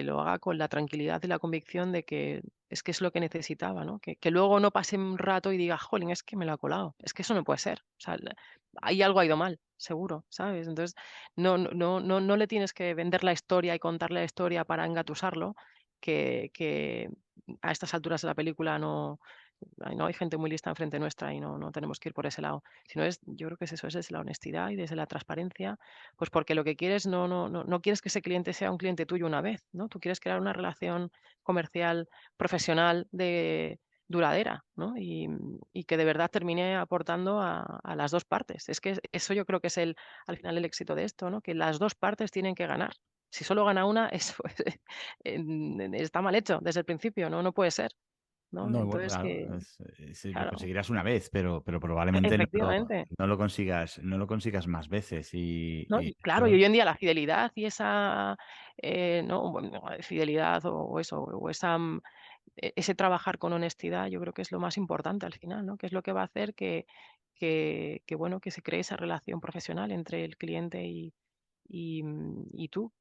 lo haga con la tranquilidad y la convicción de que es lo que necesitaba, ¿no? Que luego no pase un rato y diga: "Jolín, es que me lo ha colado, es que eso no puede ser". O sea, ahí algo ha ido mal, seguro, ¿sabes? Entonces, no le tienes que vender la historia y contarle la historia para engatusarlo, que a estas alturas de la película no hay gente muy lista enfrente nuestra y no tenemos que ir por ese lado. Sino yo creo que es eso, es desde la honestidad y desde la transparencia, pues porque lo que quieres no quieres que ese cliente sea un cliente tuyo una vez, ¿no? Tú quieres crear una relación comercial, profesional duradera, ¿no? Y que de verdad termine aportando a las 2 partes. Es que eso yo creo que es al final el éxito de esto, ¿no? Que las 2 partes tienen que ganar. Si solo gana una, es, pues, está mal hecho desde el principio, no puede ser, ¿no? No, bueno, Entonces claro, que sí, lo claro, conseguirás una vez, pero probablemente efectivamente. no lo consigas más veces. ¿No? Y Y claro, y yo hoy en día la fidelidad y esa, ¿no? Bueno, fidelidad o eso, o esa, ese trabajar con honestidad, yo creo que es lo más importante al final, ¿no? Que es lo que va a hacer que, bueno, que se cree esa relación profesional entre el cliente y tú.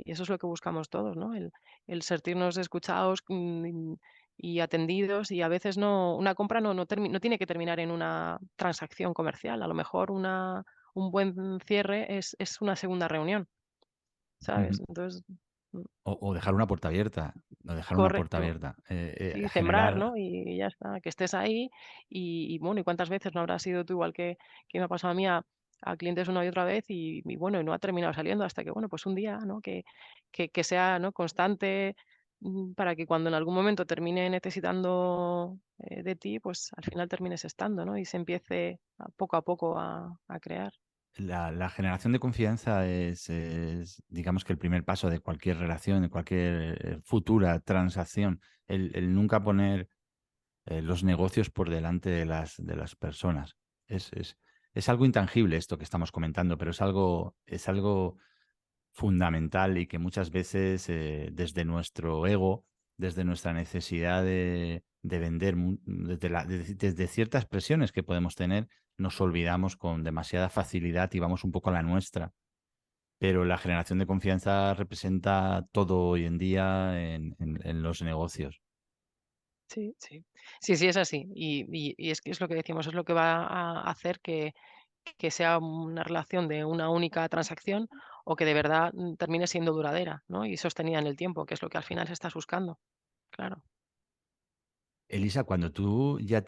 Y eso es lo que buscamos todos, ¿no? El sentirnos escuchados, y atendidos, y a veces una compra no tiene que terminar en una transacción comercial. A lo mejor un buen cierre es una segunda reunión, ujú. ¿sabes? Entonces, mm, O dejar una puerta abierta, o dejar una puerta correcto. abierta. Sí, sembrar, Generar ¿no? Y ya está, que estés ahí y bueno, ¿y cuántas veces no habrás sido tú igual que me ha pasado a mí a clientes una y otra vez y bueno, y no ha terminado saliendo hasta que, bueno, pues un día, ¿no? Que sea, ¿no? Constante, para que cuando en algún momento termine necesitando, de ti, pues al final termines estando, ¿no? Y se empiece a poco a crear. la generación de confianza digamos que el primer paso de cualquier relación, de cualquier futura transacción. El nunca poner los negocios por delante de las personas. Es, es, es algo intangible esto que estamos comentando, pero es algo fundamental y que muchas veces desde nuestro ego, desde nuestra necesidad de vender, desde ciertas presiones que podemos tener, nos olvidamos con demasiada facilidad y vamos un poco a la nuestra. Pero la generación de confianza representa todo hoy en día en los negocios. Sí, sí. Sí, sí, es así. Y es que es lo que decimos, es lo que va a hacer que sea una relación de una única transacción o que de verdad, termine siendo duradera, ¿no? Y sostenida en el tiempo, que es lo que al final estás buscando. Claro. Elisa, cuando tú ya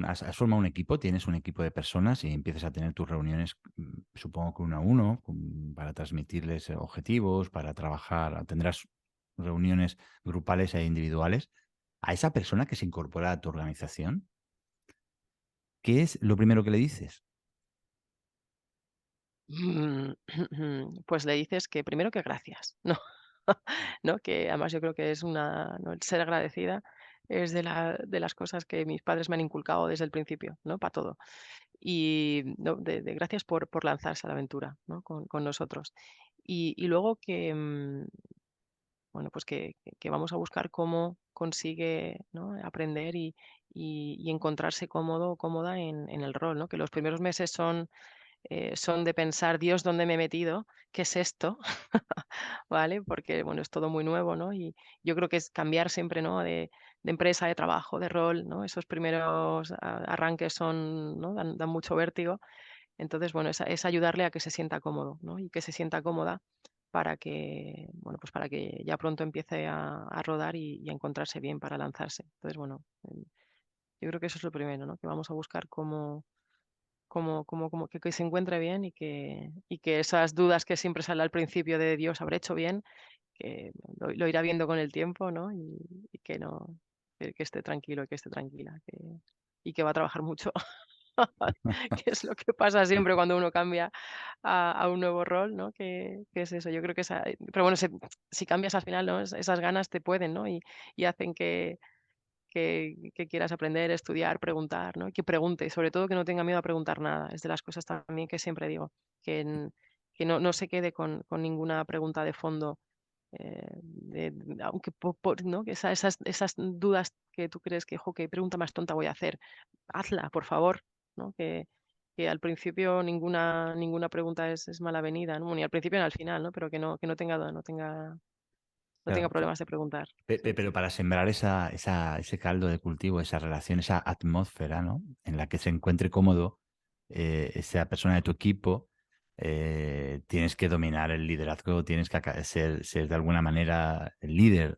has formado un equipo, tienes un equipo de personas y empiezas a tener tus reuniones, supongo que uno a uno, para transmitirles objetivos, para trabajar, tendrás reuniones grupales e individuales. A esa persona que se incorpora a tu organización, ¿qué es lo primero que le dices? Mm, pues le dices que primero que gracias, ¿no? ¿No? Que además yo creo que es ¿no? El ser agradecida es de las cosas que mis padres me han inculcado desde el principio, ¿no? Para todo. Y no, de gracias por lanzarse a la aventura, ¿no? Con nosotros. Y luego que, bueno, pues que vamos a buscar cómo consigue, ¿no? Aprender y encontrarse cómodo o cómoda en el rol, ¿no? Que los primeros meses son de pensar: "Dios, ¿dónde me he metido? ¿Qué es esto?", ¿vale? Porque, bueno, es todo muy nuevo, ¿no? Y yo creo que es cambiar siempre, ¿no? De empresa, de trabajo, de rol, ¿no? Esos primeros arranques ¿no? Dan mucho vértigo. Entonces, bueno, es ayudarle a que se sienta cómodo, ¿no? Y que se sienta cómoda para que, bueno, pues para que ya pronto empiece a rodar y a encontrarse bien para lanzarse. Entonces, bueno, yo creo que eso es lo primero, ¿no? Que vamos a buscar como que se encuentre bien y que esas dudas que siempre sale al principio de Dios, ¿habré hecho bien? Que lo irá viendo con el tiempo, ¿no? Y que no, que esté tranquilo, que esté tranquila, y que va a trabajar mucho, que es lo que pasa siempre cuando uno cambia a un nuevo rol, ¿no? Que es eso, yo creo que pero bueno, si cambias al final, ¿no? Esas ganas te pueden, ¿no? Y hacen que quieras aprender, estudiar, preguntar, ¿no? Y que pregunte, sobre todo que no tenga miedo a preguntar nada. Es de las cosas también que siempre digo, que, que no se quede con ninguna pregunta de fondo, aunque ¿no? Que esas dudas que tú crees que, jo, qué pregunta más tonta voy a hacer, hazla, por favor, ¿no? Que al principio ninguna pregunta es mala venida, ¿no? Ni al principio ni al final, ¿no? Pero que no tenga, no tenga Claro. problemas de preguntar. Sí, Pero para sembrar ese caldo de cultivo, esa relación, esa atmósfera, ¿no? En la que se encuentre cómodo esa persona de tu equipo, tienes que dominar el liderazgo, tienes que ser de alguna manera el líder,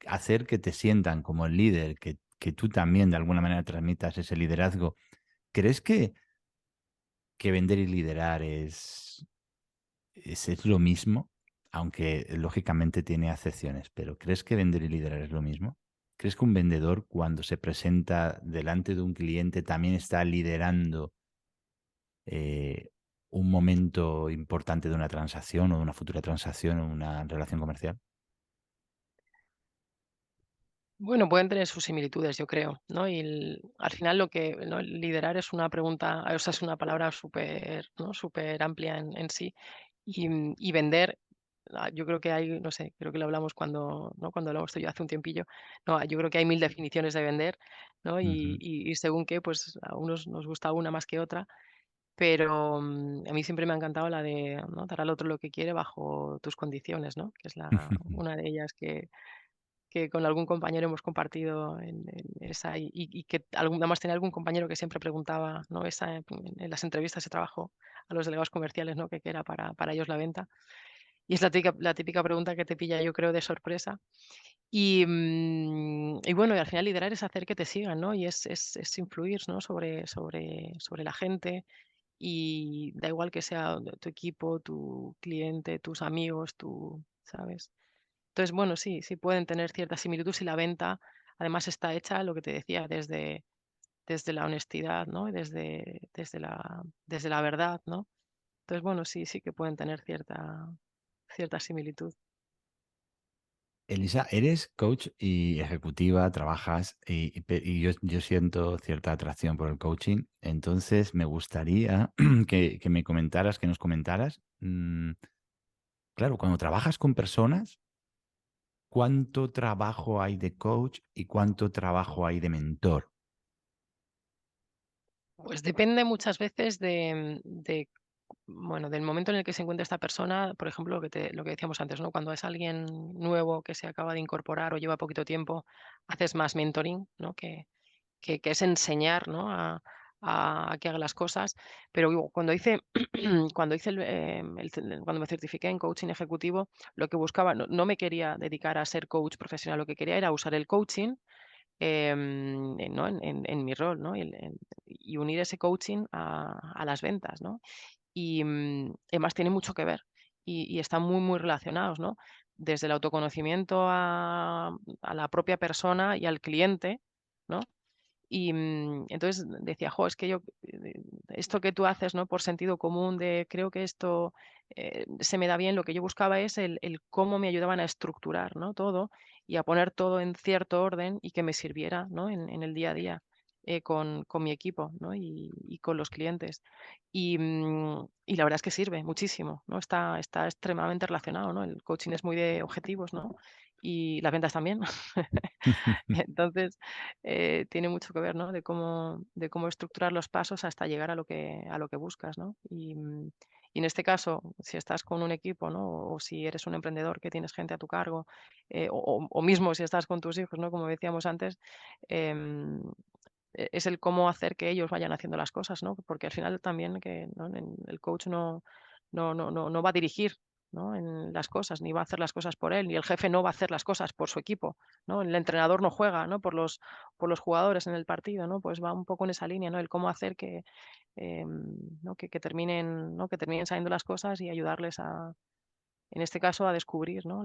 hacer que te sientan como el líder, que tú también de alguna manera transmitas ese liderazgo. ¿Crees que vender y liderar es lo mismo? Aunque lógicamente tiene acepciones, pero ¿crees que vender y liderar es lo mismo? ¿Crees que un vendedor cuando se presenta delante de un cliente también está liderando eh, un momento importante de una transacción o de una futura transacción o una relación comercial? Bueno, pueden tener sus similitudes, yo creo, ¿no? Y al final lo que, ¿no? Liderar es una pregunta, o sea, es una palabra súper, ¿no? Súper amplia en sí. Y vender, yo creo que hay, no sé, creo que lo hablamos cuando, ¿no? Cuando hablamos tú y yo hace un tiempillo. No, yo creo que hay 1000 definiciones de vender, ¿no? Y, Ujú. y, y según qué, pues a unos nos gusta una más que otra, pero a mí siempre me ha encantado la de, ¿no? Dar al otro lo que quiere bajo tus condiciones, ¿no? Que es una de ellas que con algún compañero hemos compartido en esa y que además tenía algún compañero que siempre preguntaba, ¿no? Esa en las entrevistas de trabajo a los delegados comerciales, ¿no? Que qué era para ellos la venta. Y es la típica pregunta que te pilla, yo creo, de sorpresa. Y bueno, y al final liderar es hacer que te sigan, ¿no? Y es influir, ¿no? Sobre la gente, y da igual que sea tu equipo, tu cliente, tus amigos, ¿sabes? Entonces, bueno, sí, sí pueden tener cierta similitud si la venta además está hecha, lo que te decía, desde la honestidad, ¿no? Y desde la verdad, ¿no? Entonces, bueno, sí, sí que pueden tener cierta similitud. Elisa, eres coach y ejecutiva, trabajas y yo siento cierta atracción por el coaching. Entonces, me gustaría que me comentaras, que nos comentaras, claro, cuando trabajas con personas, ¿cuánto trabajo hay de coach y cuánto trabajo hay de mentor? Pues depende muchas veces bueno, del momento en el que se encuentra esta persona, por ejemplo, lo que decíamos antes, ¿no? Cuando es alguien nuevo que se acaba de incorporar o lleva poquito tiempo, haces más mentoring, ¿no? Que es enseñar, ¿no? A que haga las cosas. Pero digo, cuando hice cuando me certifiqué en coaching ejecutivo, lo que buscaba, no me quería dedicar a ser coach profesional, lo que quería era usar el coaching, ¿no? En mi rol, ¿no? Y unir ese coaching a las ventas, ¿no? Además tiene mucho que ver y están muy, muy relacionados, ¿no? Desde el autoconocimiento a la propia persona y al cliente, ¿no? Entonces decía: "Jo, es que yo, esto que tú haces, ¿no? Por sentido común de creo que esto, se me da bien", lo que yo buscaba es el cómo me ayudaban a estructurar, ¿no? Todo y a poner todo en cierto orden y que me sirviera, ¿no? En el día a día, con mi equipo, ¿no? Y con los clientes. Y la verdad es que sirve muchísimo, ¿no? Está extremadamente relacionado, ¿no? El coaching es muy de objetivos, ¿no? Y las ventas también. Entonces, tiene mucho que ver, ¿no? De cómo estructurar los pasos hasta llegar a lo que buscas, ¿no? Y en este caso, si estás con un equipo, ¿no? O si eres un emprendedor que tienes gente a tu cargo, o mismo si estás con tus hijos, ¿no? Como decíamos antes, em, es el cómo hacer que ellos vayan haciendo las cosas, ¿no? Porque al final también que, ¿no? El coach no va a dirigir, ¿no? En las cosas, ni va a hacer las cosas por él, ni el jefe no va a hacer las cosas por su equipo, ¿no? El entrenador no juega, ¿no? Por los jugadores en el partido, ¿no? Pues va un poco en esa línea, ¿no? El cómo hacer ¿no? Que terminen saliendo las cosas y ayudarles en este caso, a descubrir, ¿no?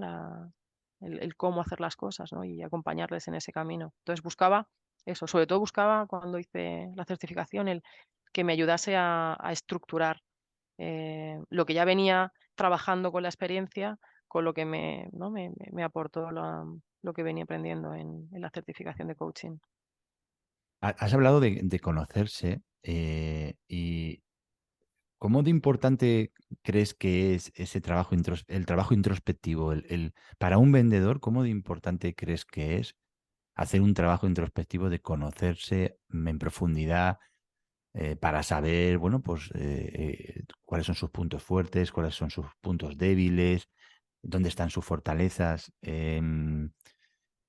El cómo hacer las cosas, ¿no? Y acompañarles en ese camino. Entonces buscaba eso, sobre todo buscaba cuando hice la certificación, el que me ayudase a estructurar, lo que ya venía trabajando con la experiencia, con lo que ¿no? me aportó lo que venía aprendiendo en la certificación de coaching. Has hablado de conocerse y ¿cómo de importante crees que es ese trabajo, el trabajo introspectivo? Para un vendedor, ¿cómo de importante crees que es hacer un trabajo introspectivo de conocerse en profundidad para saber, bueno, pues cuáles son sus puntos fuertes, cuáles son sus puntos débiles, dónde están sus fortalezas,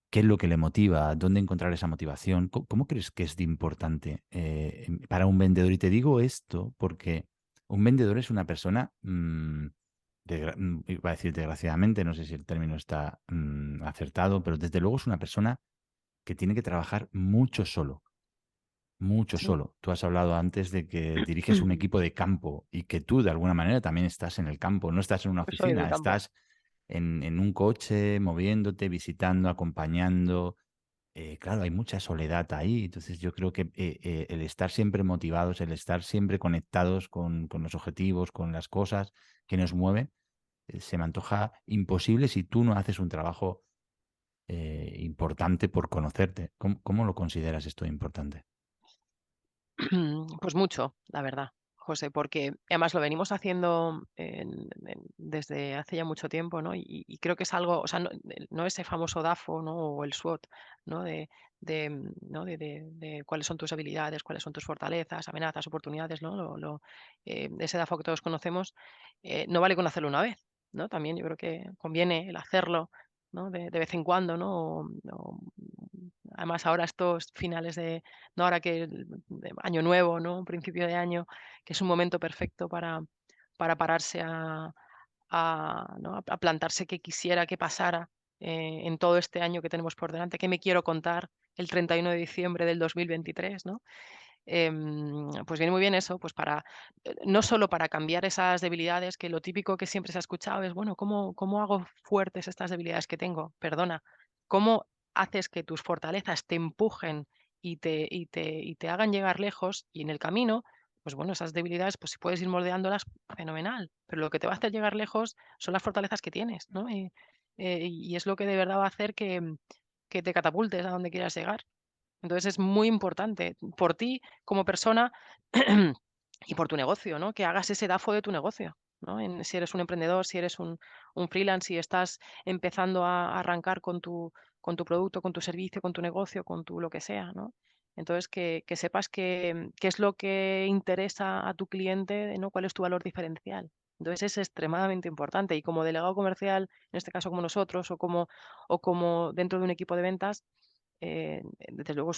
qué es lo que le motiva, dónde encontrar esa motivación? ¿Cómo crees que es de importante para un vendedor? Y te digo esto porque un vendedor es una persona, iba a decir desgraciadamente, no sé si el término está acertado, pero desde luego es una persona que tiene que trabajar mucho solo. Mucho Sí. solo. Tú has hablado antes de que diriges un equipo de campo y que tú de alguna manera también estás en el campo, no estás en una Soy del oficina, campo. estás en un coche, moviéndote, visitando, acompañando. claro, hay mucha soledad ahí. Entonces yo creo que el estar siempre motivados, el estar siempre conectados con los objetivos, con las cosas que nos mueven, se me antoja imposible si tú no haces un trabajo importante por conocerte. ¿Cómo lo consideras esto importante? Pues mucho, la verdad, José, porque además lo venimos haciendo desde hace ya mucho tiempo, ¿no? Y creo que es algo, o sea, no ese famoso DAFO, ¿no? O el SWOT, ¿no? ¿no? De cuáles son tus habilidades, cuáles son tus fortalezas, amenazas, oportunidades, ¿no? Ese DAFO que todos conocemos, no vale con hacerlo una vez, ¿no? También yo creo que conviene el hacerlo, ¿no? De vez en cuando, ¿no? Además ahora estos finales no, ahora que de año nuevo, ¿no? Principio de año, que es un momento perfecto para pararse ¿no? A plantarse qué quisiera que pasara en todo este año que tenemos por delante, qué me quiero contar el 31 de diciembre del 2023, ¿no? Pues viene muy bien eso, pues no solo para cambiar esas debilidades, que lo típico que siempre se ha escuchado es, bueno, ¿cómo hago fuertes estas debilidades que tengo? Perdona, ¿cómo haces que tus fortalezas te empujen y te hagan llegar lejos y en el camino, pues bueno, esas debilidades, pues si puedes ir moldeándolas, fenomenal, pero lo que te va a hacer llegar lejos son las fortalezas que tienes, ¿no? Y es lo que de verdad va a hacer que te catapultes a donde quieras llegar. Entonces es muy importante por ti como persona y por tu negocio, ¿no? Que hagas ese DAFO de tu negocio, ¿no? Si eres un emprendedor, si eres un freelance, si estás empezando a arrancar con tu producto, con tu servicio, con tu negocio, con tu lo que sea, ¿no? Entonces que sepas qué es lo que interesa a tu cliente, ¿no? ¿Cuál es tu valor diferencial? Entonces es extremadamente importante y como delegado comercial, en este caso como nosotros o como dentro de un equipo de ventas, desde luego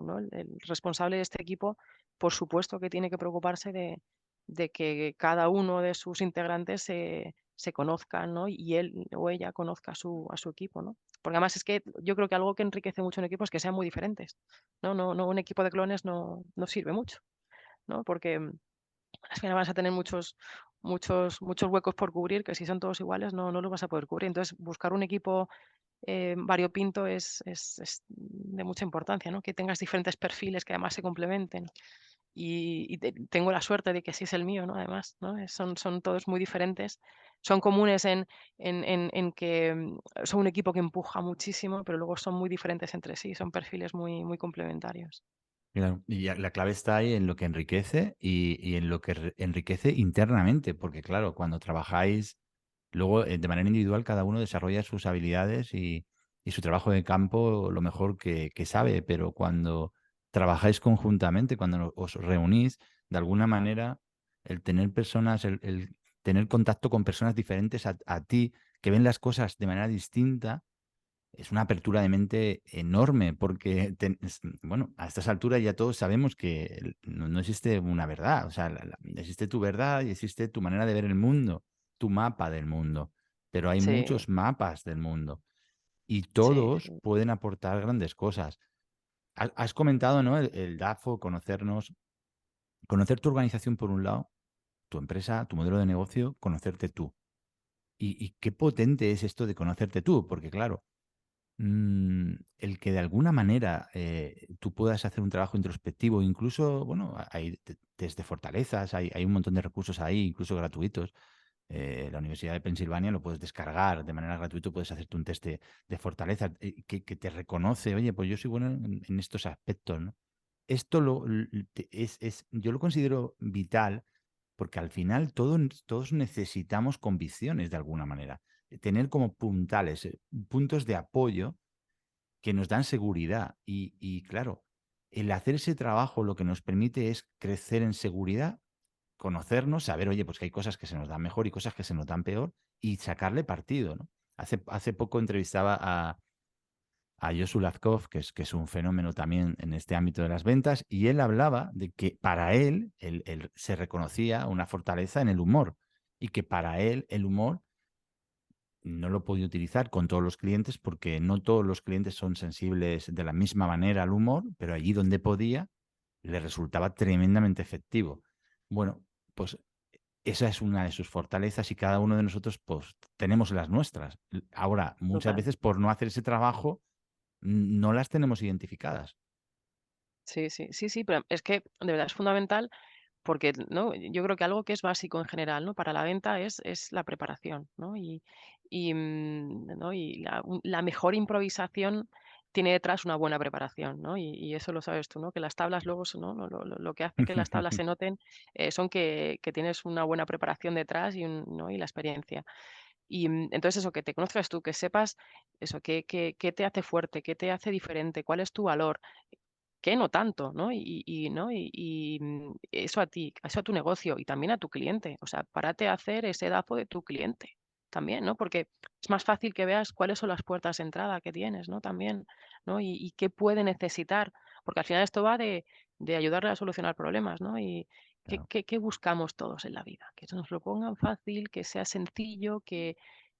¿no? El responsable de este equipo, por supuesto que tiene que preocuparse de que cada uno de sus integrantes se conozcan, ¿no? Y él o ella conozca a su equipo, ¿no? Porque además es que yo creo que algo que enriquece mucho un equipo es que sean muy diferentes, ¿no? No, un equipo de clones no sirve mucho, ¿no? Porque al final vas a tener muchos huecos por cubrir que si son todos iguales no los vas a poder cubrir. Entonces, buscar un equipo variopinto es de mucha importancia, ¿no? Que tengas diferentes perfiles que además se complementen. Y tengo la suerte de que sí es el mío, ¿no? Además, ¿no? Son todos muy diferentes. Son comunes en que son un equipo que empuja muchísimo, pero luego son muy diferentes entre sí. Son perfiles muy complementarios. Claro, y la clave está ahí en lo que enriquece y en lo que enriquece internamente, porque claro, cuando trabajáis, luego de manera individual cada uno desarrolla sus habilidades y su trabajo de campo lo mejor que sabe, pero cuando trabajáis conjuntamente, cuando os reunís, de alguna manera el tener personas, el tener contacto con personas diferentes a ti, que ven las cosas de manera distinta, es una apertura de mente enorme porque, bueno, a estas alturas ya todos sabemos que no existe una verdad, o sea, existe tu verdad y existe tu manera de ver el mundo, tu mapa del mundo, pero hay Sí, muchos mapas del mundo y sí, todos sí, pueden aportar grandes cosas. Has comentado, ¿no? El DAFO, conocernos, conocer tu organización por un lado, tu empresa, tu modelo de negocio, conocerte tú. Y qué potente es esto de conocerte tú, porque claro, el que de alguna manera tú puedas hacer un trabajo introspectivo, incluso, bueno, hay test de fortalezas, hay un montón de recursos ahí, incluso gratuitos. La Universidad de Pensilvania lo puedes descargar de manera gratuita, puedes hacerte un test de fortaleza que te reconoce, oye, pues yo soy bueno en estos aspectos, ¿no? Esto yo lo considero vital porque al final todos necesitamos convicciones de alguna manera, tener como puntales, puntos de apoyo que nos dan seguridad. Y claro, el hacer ese trabajo lo que nos permite es crecer en seguridad, conocernos, saber, oye, pues que hay cosas que se nos dan mejor y cosas que se nos dan peor y sacarle partido, ¿no? Hace poco entrevistaba a Josu Lazkov, que es un fenómeno también en este ámbito de las ventas, y él hablaba de que para él se reconocía una fortaleza en el humor y que para él el humor no lo podía utilizar con todos los clientes porque no todos los clientes son sensibles de la misma manera al humor, pero allí donde podía le resultaba tremendamente efectivo. Bueno, pues esa es una de sus fortalezas y cada uno de nosotros pues tenemos las nuestras. Ahora, muchas total. veces por no hacer ese trabajo no las tenemos identificadas. Sí, sí, sí, sí, pero es que de verdad es fundamental porque, ¿no? Yo creo que algo que es básico en general, ¿no? Para la venta es la preparación, ¿no? ¿no? Y la mejor improvisación tiene detrás una buena preparación, ¿no? Y eso lo sabes tú, ¿no? Que las tablas luego, ¿no? Lo que hace que las tablas se noten son que tienes una buena preparación detrás ¿no? Y la experiencia. Entonces eso, que te conozcas tú, que sepas eso, qué te hace fuerte, qué te hace diferente, cuál es tu valor, qué no tanto, ¿no? ¿No? Eso a ti, eso a tu negocio y también a tu cliente. O sea, párate a hacer ese DAFO de tu cliente también, ¿no? Porque es más fácil que veas cuáles son las puertas de entrada que tienes, ¿no? También, ¿no? Y qué puede necesitar, porque al final esto va de ayudarle a solucionar problemas, ¿no? Y Claro. qué buscamos todos en la vida, que nos lo pongan fácil, que sea sencillo, que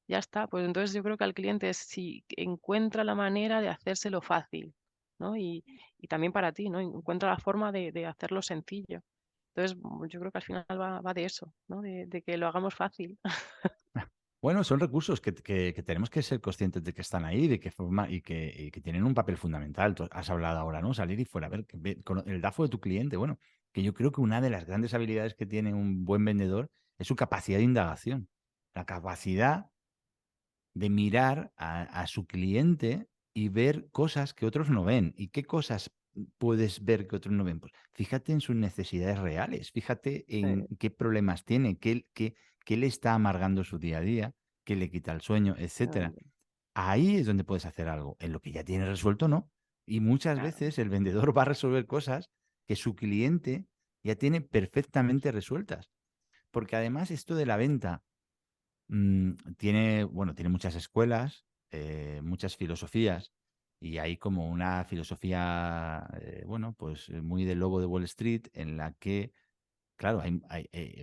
ya está. Pues entonces yo creo que al cliente si encuentra la manera de hacérselo fácil, ¿no? Y también para ti, ¿no? Encuentra la forma de hacerlo sencillo. Entonces, yo creo que al final va de eso, ¿no? De que lo hagamos fácil. Bueno, son recursos que tenemos que ser conscientes de que están ahí, de que forma y que tienen un papel fundamental. Tú has hablado ahora, ¿no? Salir y fuera, a ver, el DAFO de tu cliente. Bueno, que yo creo que una de las grandes habilidades que tiene un buen vendedor es su capacidad de indagación, la capacidad de mirar a su cliente y ver cosas que otros no ven. ¿Y qué cosas puedes ver que otros no ven? Pues fíjate en sus necesidades reales, fíjate en Sí, qué problemas tiene, qué le está amargando su día a día, qué le quita el sueño, etcétera. mm, Ahí es donde puedes hacer algo. En lo que ya tienes resuelto, no. Y muchas claro, veces el vendedor va a resolver cosas que su cliente ya tiene perfectamente resueltas. Porque además esto de la venta tiene, bueno, tiene muchas escuelas, muchas filosofías, y hay como una filosofía, bueno, pues muy del lobo de Wall Street, en la que, claro,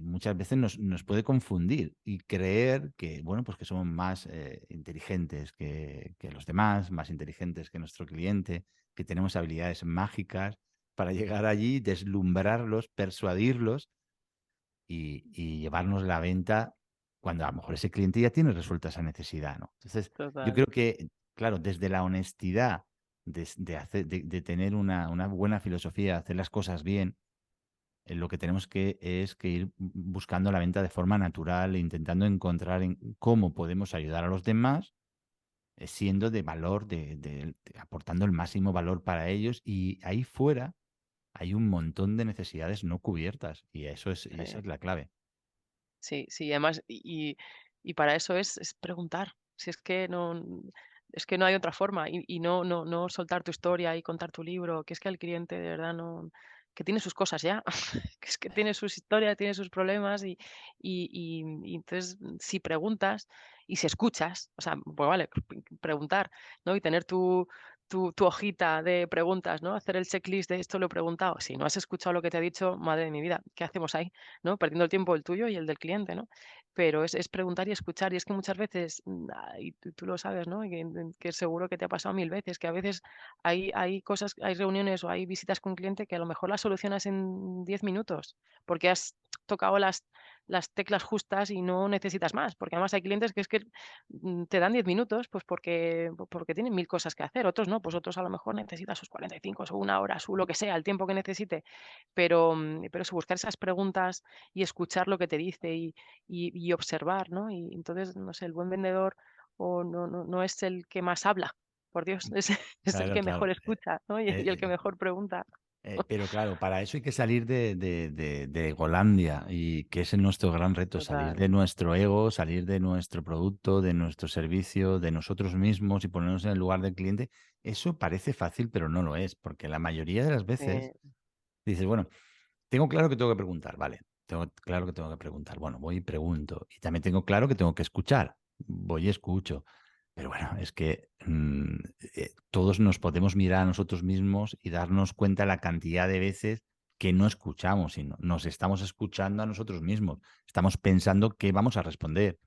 muchas veces nos puede confundir y creer que, bueno, pues que somos más inteligentes que los demás, más inteligentes que nuestro cliente, que tenemos habilidades mágicas para llegar allí, deslumbrarlos, persuadirlos y llevarnos la venta cuando a lo mejor ese cliente ya tiene resuelta esa necesidad, ¿no? Entonces, yo total. creo que, claro, desde la honestidad de tener una buena filosofía, hacer las cosas bien, lo que tenemos es que ir buscando la venta de forma natural e intentando encontrar en cómo podemos ayudar a los demás, siendo de valor, aportando el máximo valor para ellos y ahí fuera hay un montón de necesidades no cubiertas y esa Sí, es la clave. sí, sí, además, y para eso es preguntar. Si es que no hay otra forma, y no soltar tu historia y contar tu libro, que es que el cliente de verdad no que tiene sus cosas ya, que es que tiene sus historias, tiene sus problemas, y entonces, si preguntas y si escuchas, o sea, pues vale, preguntar, ¿no? Y tener tu hojita de preguntas, ¿no? Hacer el checklist de esto lo he preguntado. Si no has escuchado lo que te ha dicho, madre de mi vida, ¿qué hacemos ahí? ¿No? Perdiendo el tiempo el tuyo y el del cliente, ¿no? Pero es preguntar y escuchar, y es que muchas veces, y tú lo sabes, ¿no? Y que seguro que te ha pasado 1000 veces, que a veces hay cosas, hay reuniones o hay visitas con cliente que a lo mejor las solucionas en 10 minutos, porque has tocado las teclas justas y no necesitas más, porque además hay clientes que es que, te dan 10 minutos, pues porque tienen 1000 cosas que hacer, otros no, pues otros a lo mejor necesitan sus 45, su 1 hora, su lo que sea, el tiempo que necesite, pero eso, buscar esas preguntas y escuchar lo que te dice y observar, ¿no? Y entonces, no sé, el buen vendedor no es el que más habla, por Dios, es el Claro, que claro. mejor escucha, ¿no? Y el que Eh, mejor pregunta. pero claro, para eso hay que salir de Egolandia y que es nuestro gran reto, salir Total, de nuestro ego, salir de nuestro producto, de nuestro servicio, de nosotros mismos y ponernos en el lugar del cliente. Eso parece fácil, pero no lo es, porque la mayoría de las veces dices, bueno, tengo claro que tengo que preguntar, vale, tengo claro que tengo que preguntar, bueno, voy y pregunto. Y también tengo claro que tengo que escuchar, voy y escucho. Pero bueno, es que todos nos podemos mirar a nosotros mismos y darnos cuenta la cantidad de veces que no escuchamos, sino nos estamos escuchando a nosotros mismos. Estamos pensando qué vamos a responder.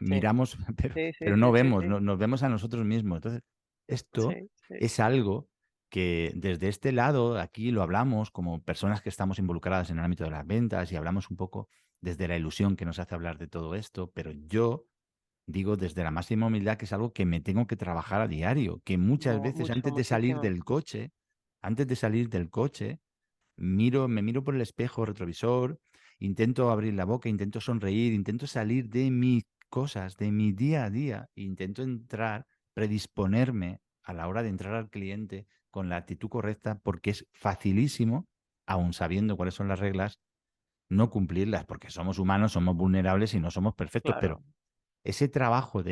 sí, Miramos, sí, sí, pero no sí, sí, vemos, sí, nos vemos a nosotros mismos. Entonces, esto sí, sí, es algo que desde este lado, aquí lo hablamos como personas que estamos involucradas en el ámbito de las ventas y hablamos un poco desde la ilusión que nos hace hablar de todo esto, pero yo digo desde la máxima humildad que es algo que me tengo que trabajar a diario, que muchas veces Mucho, muchísimo. antes de salir del coche, me miro por el espejo retrovisor, intento abrir la boca, intento sonreír, intento salir de mis cosas, de mi día a día, intento entrar, predisponerme a la hora de entrar al cliente con la actitud correcta, porque es facilísimo, aun sabiendo cuáles son las reglas, no cumplirlas, porque somos humanos, somos vulnerables y no somos perfectos, pero Claro, ese trabajo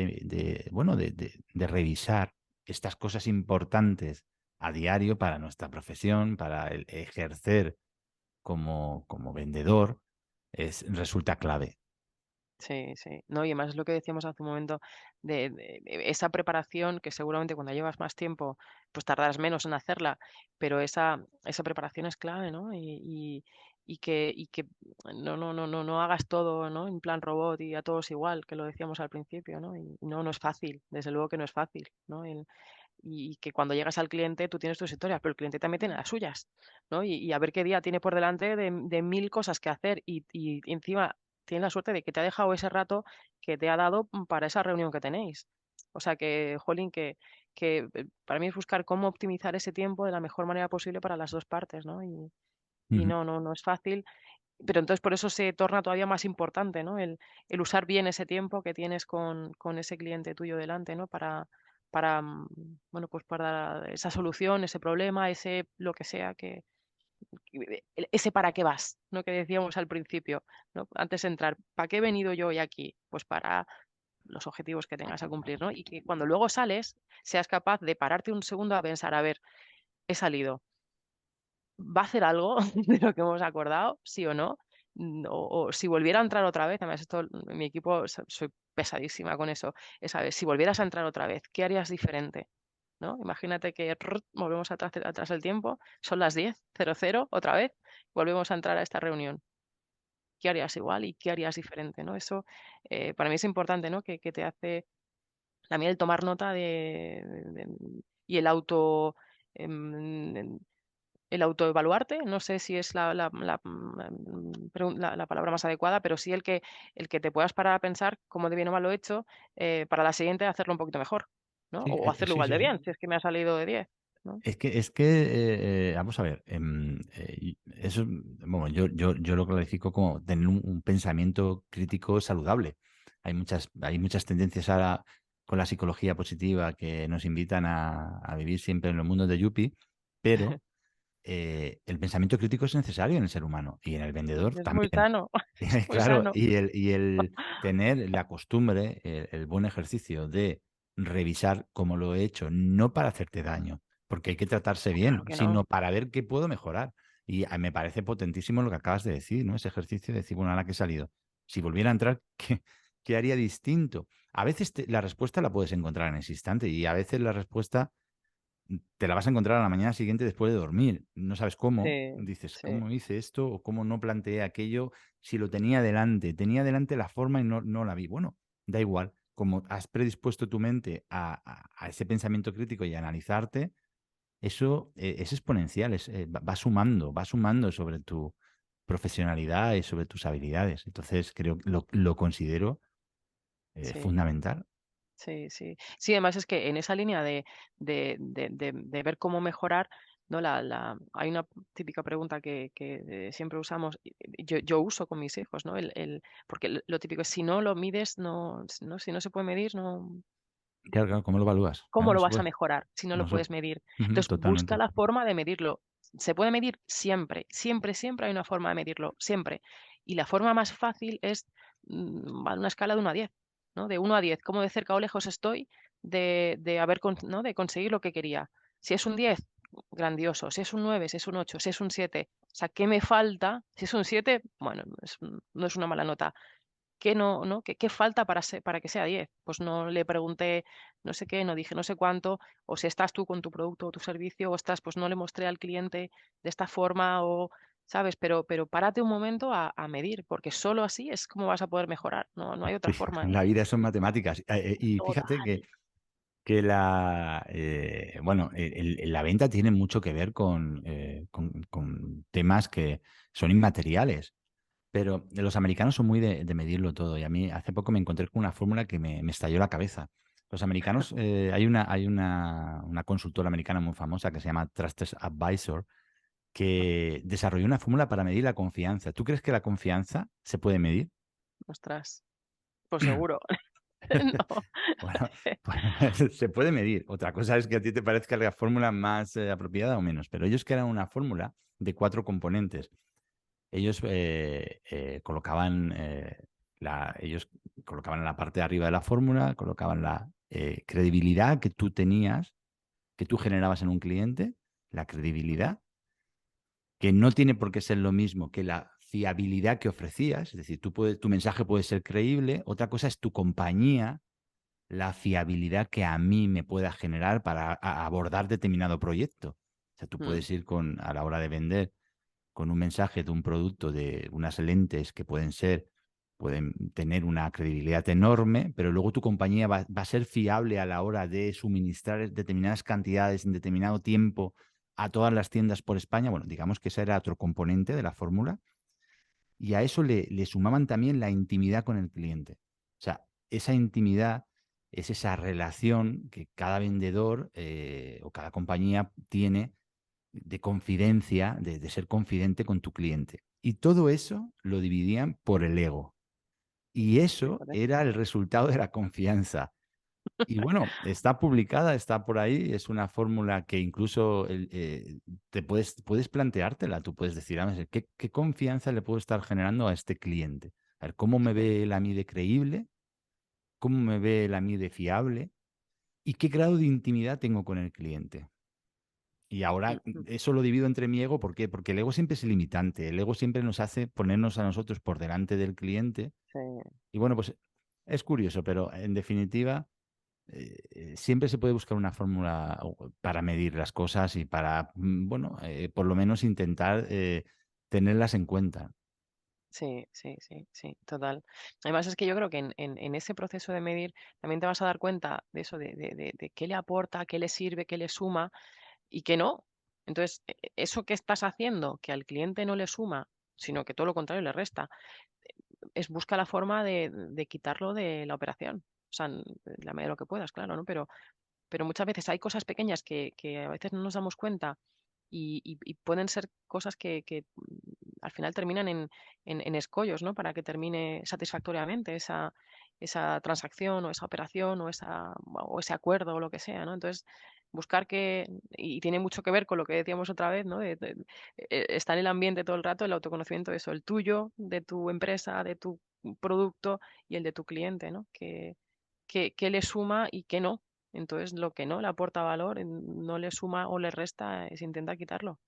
bueno, de revisar estas cosas importantes a diario para nuestra profesión, para el ejercer como vendedor, resulta clave. sí, sí. No, y además es lo que decíamos hace un momento de esa preparación que seguramente cuando llevas más tiempo, pues tardarás menos en hacerla, pero esa preparación es clave, ¿no? Y que no hagas todo, ¿no? En plan robot y a todos igual, que lo decíamos al principio, ¿no? Y no, no es fácil, desde luego que no es fácil, ¿no? Y que cuando llegas al cliente tú tienes tus historias, pero el cliente también tiene las suyas, ¿no? Y a ver qué día tiene por delante de 1000 cosas que hacer y encima tienes la suerte de que te ha dejado ese rato que te ha dado para esa reunión que tenéis. O sea que, jolín, que para mí es buscar cómo optimizar ese tiempo de la mejor manera posible para las 2 partes, ¿no? Y Ujú, no es fácil, pero entonces por eso se torna todavía más importante, ¿no? El usar bien ese tiempo que tienes con ese cliente tuyo delante, ¿no? Para bueno, pues para esa solución, ese problema, ese lo que sea ese para qué vas, ¿no? Que decíamos al principio, ¿no? Antes de entrar, ¿para qué he venido yo hoy aquí? Pues para los objetivos que tengas a cumplir, ¿no? Y que cuando luego sales, seas capaz de pararte un segundo a pensar, a ver, he salido, ¿va a hacer algo de lo que hemos acordado? ¿Sí o no? O si volviera a entrar otra vez, además esto en mi equipo soy pesadísima con eso, es a ver, si volvieras a entrar otra vez, ¿qué harías diferente? ¿No? Imagínate que volvemos atrás el tiempo, son las 10:00 otra vez, volvemos a entrar a esta reunión. ¿Qué harías igual y qué harías diferente? ¿No? Eso para mí es importante, ¿no? Que te hace también el tomar nota y em, el autoevaluarte, no sé si es la palabra más adecuada, pero sí el que te puedas parar a pensar cómo de bien o mal lo he hecho, para la siguiente hacerlo un poquito mejor, ¿no? sí, O hacerlo sí, igual sí, de sí. bien, si es que me ha salido de 10, ¿no? Vamos a ver, eso, bueno, yo lo clarifico como tener un pensamiento crítico saludable. Hay muchas tendencias ahora con la psicología positiva que nos invitan a vivir siempre en los mundos de Yuppie, pero el pensamiento crítico es necesario en el ser humano y en el vendedor Es muy también. sano, es muy Claro, sano. y el tener la costumbre, el buen ejercicio de revisar cómo lo he hecho, no para hacerte daño, porque hay que tratarse Claro bien, que no. sino para ver qué puedo mejorar. Y me parece potentísimo lo que acabas de decir, ¿no? Ese ejercicio de decir, bueno, ahora que he salido, si volviera a entrar, ¿qué haría distinto? A veces la respuesta la puedes encontrar en ese instante y a veces la respuesta te la vas a encontrar a la mañana siguiente después de dormir. No sabes cómo. Sí, Dices, sí, ¿cómo hice esto? O cómo no planteé aquello si lo tenía delante. Tenía delante la forma y no la vi. Bueno, da igual. Como has predispuesto tu mente a ese pensamiento crítico y a analizarte, eso es exponencial, va sumando sobre tu profesionalidad y sobre tus habilidades. Entonces, creo que lo considero sí. fundamental. Sí, sí. Sí, además es que en esa línea de ver cómo mejorar, ¿no? Hay una típica pregunta que siempre usamos, y yo uso con mis hijos, ¿no? Porque lo típico es si no lo mides, si no se puede medir, no, Claro, claro, ¿cómo lo evalúas? ¿cómo Claro, no lo se vas a puede. mejorar si no lo No se- puedes medir? Ujú, Entonces, busca totalmente. la forma de medirlo. Se puede medir siempre, siempre, siempre hay una forma de medirlo, siempre. Y la forma más fácil es a una escala de 1 a 10, ¿no? De 1 a 10, cómo de cerca o lejos estoy ¿no? De conseguir lo que quería. Si es un 10, grandioso. Si es un 9, si es un 8, si es un 7. O sea, ¿qué me falta? Si es un 7, bueno, no es una mala nota. ¿Qué no? ¿Qué falta para que sea 10? Pues no le pregunté no sé qué, no dije no sé cuánto, o si estás tú con tu producto o tu servicio, ostras, pues no le mostré al cliente de esta forma o, ¿sabes? Pero párate un momento a medir, porque solo así es como vas a poder mejorar, no hay otra Sí, forma, ¿eh? la vida son matemáticas. Y fíjate Total. que bueno, la venta tiene mucho que ver con temas que son inmateriales. Pero los americanos son muy de medirlo todo y a mí hace poco me encontré con una fórmula que me estalló la cabeza. Los americanos, hay una consultora americana muy famosa que se llama Trusted Advisor que desarrolló una fórmula para medir la confianza. ¿Tú crees que la confianza se puede medir? Ostras, pues seguro. No. Bueno, pues se puede medir. Otra cosa es que a ti te parezca la fórmula más apropiada o menos, pero ellos crearon una fórmula de 4 componentes. Ellos ellos colocaban en la parte de arriba de la fórmula, colocaban la credibilidad que tú tenías, que tú generabas en un cliente, la credibilidad, que no tiene por qué ser lo mismo que la fiabilidad que ofrecías, es decir, tu mensaje puede ser creíble, otra cosa es tu compañía, la fiabilidad que a mí me pueda generar para abordar determinado proyecto. O sea, tú Mm, puedes ir a la hora de vender con un mensaje de un producto de unas lentes que pueden tener una credibilidad enorme, pero luego tu compañía va a ser fiable a la hora de suministrar determinadas cantidades en determinado tiempo a todas las tiendas por España. Bueno, digamos que ese era otro componente de la fórmula. Y a eso le sumaban también la intimidad con el cliente. O sea, esa intimidad es esa relación que cada vendedor o cada compañía tiene de confidencia, de ser confidente con tu cliente. Y todo eso lo dividían por el ego. Y eso fíjate. era el resultado de la confianza. Y bueno, está publicada, está por ahí, es una fórmula que incluso puedes planteártela, tú puedes decir, a ver, ¿qué confianza le puedo estar generando a este cliente? A ver, ¿cómo me Sí. ve él a mí de creíble? ¿Cómo me ve él a mí de fiable? ¿Y qué grado de intimidad tengo con el cliente? Y ahora Ujú. eso lo divido entre mi ego, ¿por qué? Porque el ego siempre es limitante, el ego siempre nos hace ponernos a nosotros por delante del cliente. Sí, Y bueno, pues es curioso, pero en definitiva, siempre se puede buscar una fórmula para medir las cosas y para, bueno, por lo menos intentar tenerlas en cuenta. sí, sí, sí, sí, total. Además es que yo creo que en ese proceso de medir también te vas a dar cuenta de eso, de qué le aporta, qué le sirve, qué le suma y qué no. Entonces, eso que estás haciendo, que al cliente no le suma, sino que todo lo contrario le resta, es busca la forma de quitarlo de la operación. O sea, en la medida de lo que puedas, claro, ¿no? Pero muchas veces hay cosas pequeñas que a veces no nos damos cuenta y pueden ser cosas que al final terminan en escollos, ¿no? Para que termine satisfactoriamente esa transacción o esa operación o ese acuerdo o lo que sea, ¿no? Entonces, buscar y tiene mucho que ver con lo que decíamos otra vez, ¿no? Estar en el ambiente todo el rato, el autoconocimiento de eso, el tuyo, de tu empresa, de tu producto y el de tu cliente, ¿no? Que le suma y que no. Entonces, lo que no le aporta valor, no le suma o le resta, es intentar quitarlo.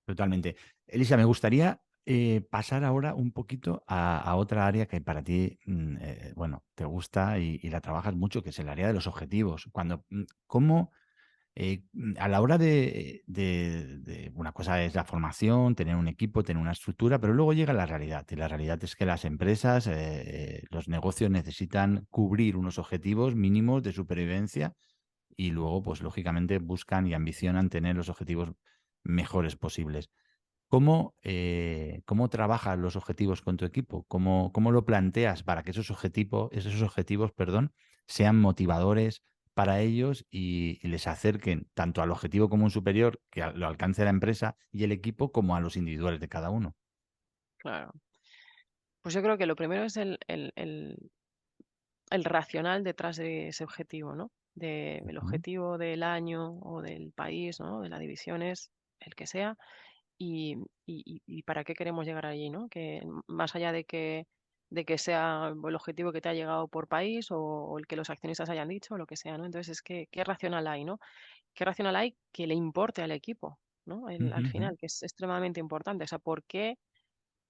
Totalmente. Elisa, me gustaría pasar ahora un poquito a otra área que para ti, bueno, te gusta y la trabajas mucho, que es el área de los objetivos. ¿Cómo a la hora una cosa es la formación, tener un equipo, tener una estructura, pero luego llega la realidad. Y la realidad es que las empresas, los negocios necesitan cubrir unos objetivos mínimos de supervivencia y luego, pues lógicamente, buscan y ambicionan tener los objetivos mejores posibles. ¿Cómo trabajas los objetivos con tu equipo? ¿Cómo lo planteas para que esos objetivos, perdón, sean motivadores para ellos y les acerquen tanto al objetivo común superior que lo alcance la empresa y el equipo como a los individuales de cada uno? Claro. Pues yo creo que lo primero es el racional detrás de ese objetivo, ¿no? El Ujú, objetivo del año o del país, ¿no? De la división es el que sea y para qué queremos llegar allí, ¿no? Que más allá de que sea el objetivo que te ha llegado por país o el que los accionistas hayan dicho o lo que sea, ¿no? Entonces es que, ¿qué racional hay, ¿no? ¿Qué racional hay que le importe al equipo, ¿no? Al ujú, ujú. final, que es extremadamente importante. O sea, ¿por qué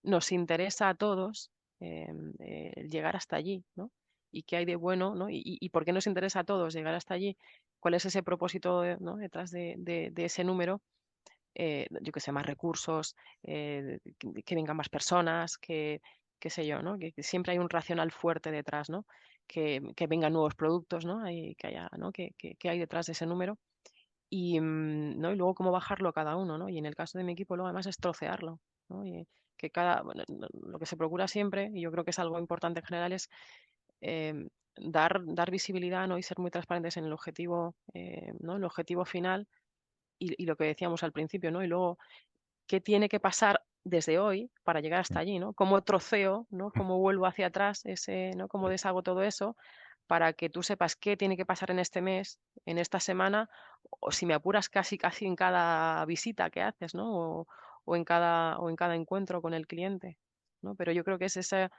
nos interesa a todos el llegar hasta allí, ¿no? ¿Y qué hay de bueno, ¿no? Y por qué nos interesa a todos llegar hasta allí? ¿Cuál es ese propósito, ¿no? detrás de ese número? Yo qué sé, más recursos, que vengan más personas, qué sé yo, ¿no? Que siempre hay un racional fuerte detrás, ¿no? Que vengan nuevos productos, ¿no? Que haya, ¿no? Que hay detrás de ese número. ¿No? Y luego cómo bajarlo a cada uno, ¿no? Y en el caso de mi equipo, luego además es trocearlo, ¿no? Y que cada, bueno, lo que se procura siempre, y yo creo que es algo importante en general, es dar visibilidad, ¿no? Y ser muy transparentes en el objetivo, ¿no? El objetivo final y lo que decíamos al principio, ¿no? Y luego, ¿qué tiene que pasar desde hoy para llegar hasta allí, ¿no? ¿Cómo troceo, ¿no? ¿Cómo vuelvo hacia atrás ese, ¿no? ¿Cómo deshago todo eso para que tú sepas qué tiene que pasar en este mes, en esta semana, o si me apuras casi casi en cada visita que haces, ¿no? O en cada encuentro con el cliente, ¿no? Pero yo creo que es esa,